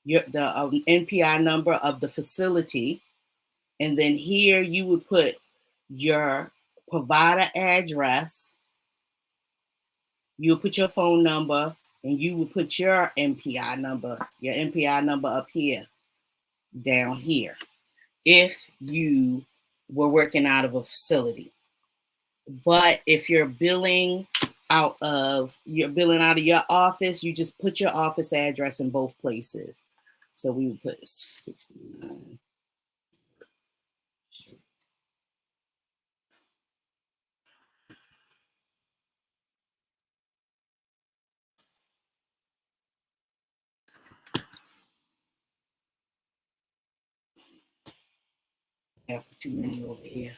the NPI number of the facility. And then here you would put your provider address, you would put your phone number, and you would put your NPI number up here, down here, if you were working out of a facility. But if you're billing out of your office, you just put your office address in both places. So we would put 69. I have too many over here.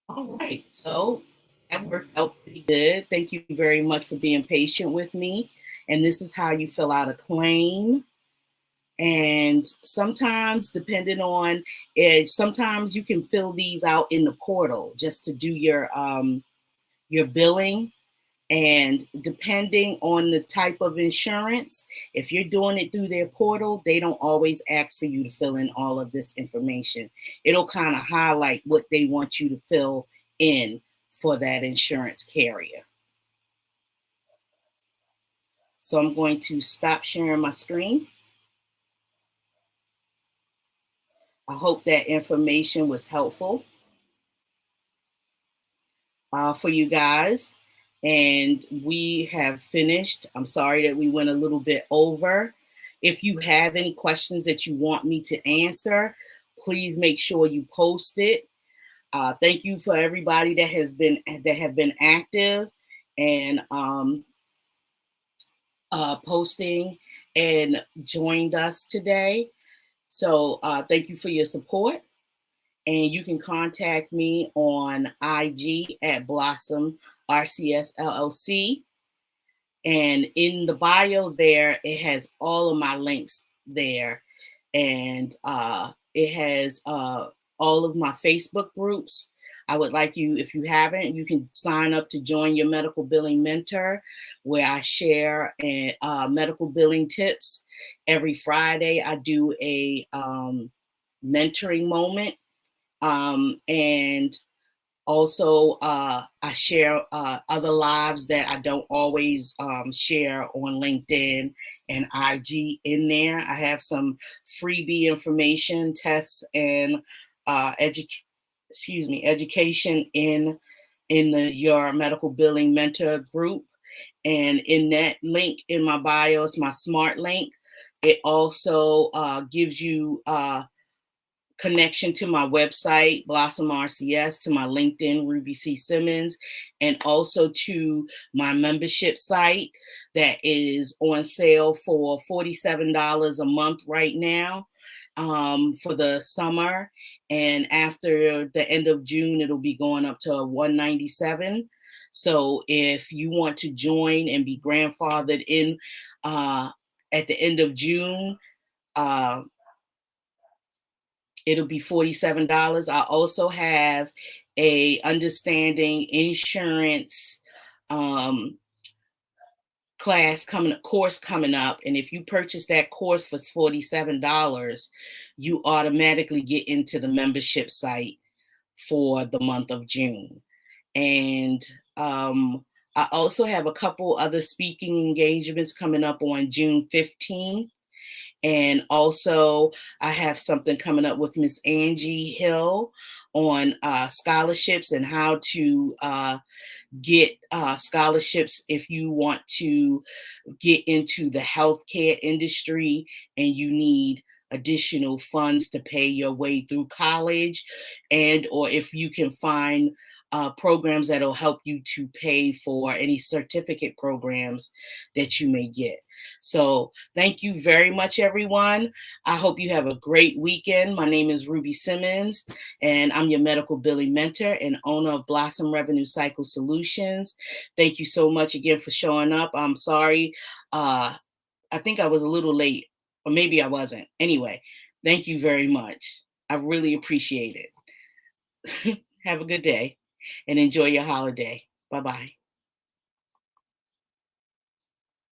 All right, so that worked out pretty good. Thank you very much for being patient with me. And this is how you fill out a claim. And sometimes, depending on it, sometimes you can fill these out in the portal just to do your billing. And depending on the type of insurance, if you're doing it through their portal, they don't always ask for you to fill in all of this information. It'll kind of highlight what they want you to fill in for that insurance carrier. So I'm going to stop sharing my screen. I hope that information was helpful for you guys. And we have finished. I'm sorry that we went a little bit over. If you have any questions that you want me to answer, please make sure you post it. Thank you for everybody that have been active and posting and joined us today. So thank you for your support. And you can contact me on IG at Blossom RCS LLC. And in the bio there, it has all of my links there. And it has all of my Facebook groups. I would like you, if you haven't, you can sign up to join your medical billing mentor, where I share medical billing tips. Every Friday, I do a mentoring moment. And also, I share other lives that I don't always share on LinkedIn and IG in there. I have some freebie information, tests, and education in your medical billing mentor group. And in that link in my bio, it's my smart link. It also gives you connection to my website, Blossom RCS, to my LinkedIn, Ruby C. Simmons, and also to my membership site that is on sale for $47 a month right now for the summer. And after the end of June, it'll be going up to $197. So if you want to join and be grandfathered in at the end of June, it'll be $47. I also have a understanding insurance course coming up. And if you purchase that course for $47, you automatically get into the membership site for the month of June. And I also have a couple other speaking engagements coming up on June 15th. And also, I have something coming up with Miss Angie Hill on scholarships and how to get scholarships if you want to get into the healthcare industry and you need additional funds to pay your way through college, and or if you can find programs that'll help you to pay for any certificate programs that you may get. So thank you very much, everyone. I hope you have a great weekend. My name is Ruby Simmons, and I'm your medical billing mentor and owner of Blossom Revenue Cycle Solutions. Thank you so much again for showing up. I'm sorry. I think I was a little late, or maybe I wasn't. Anyway, thank you very much. I really appreciate it. Have a good day and enjoy your holiday. Bye bye.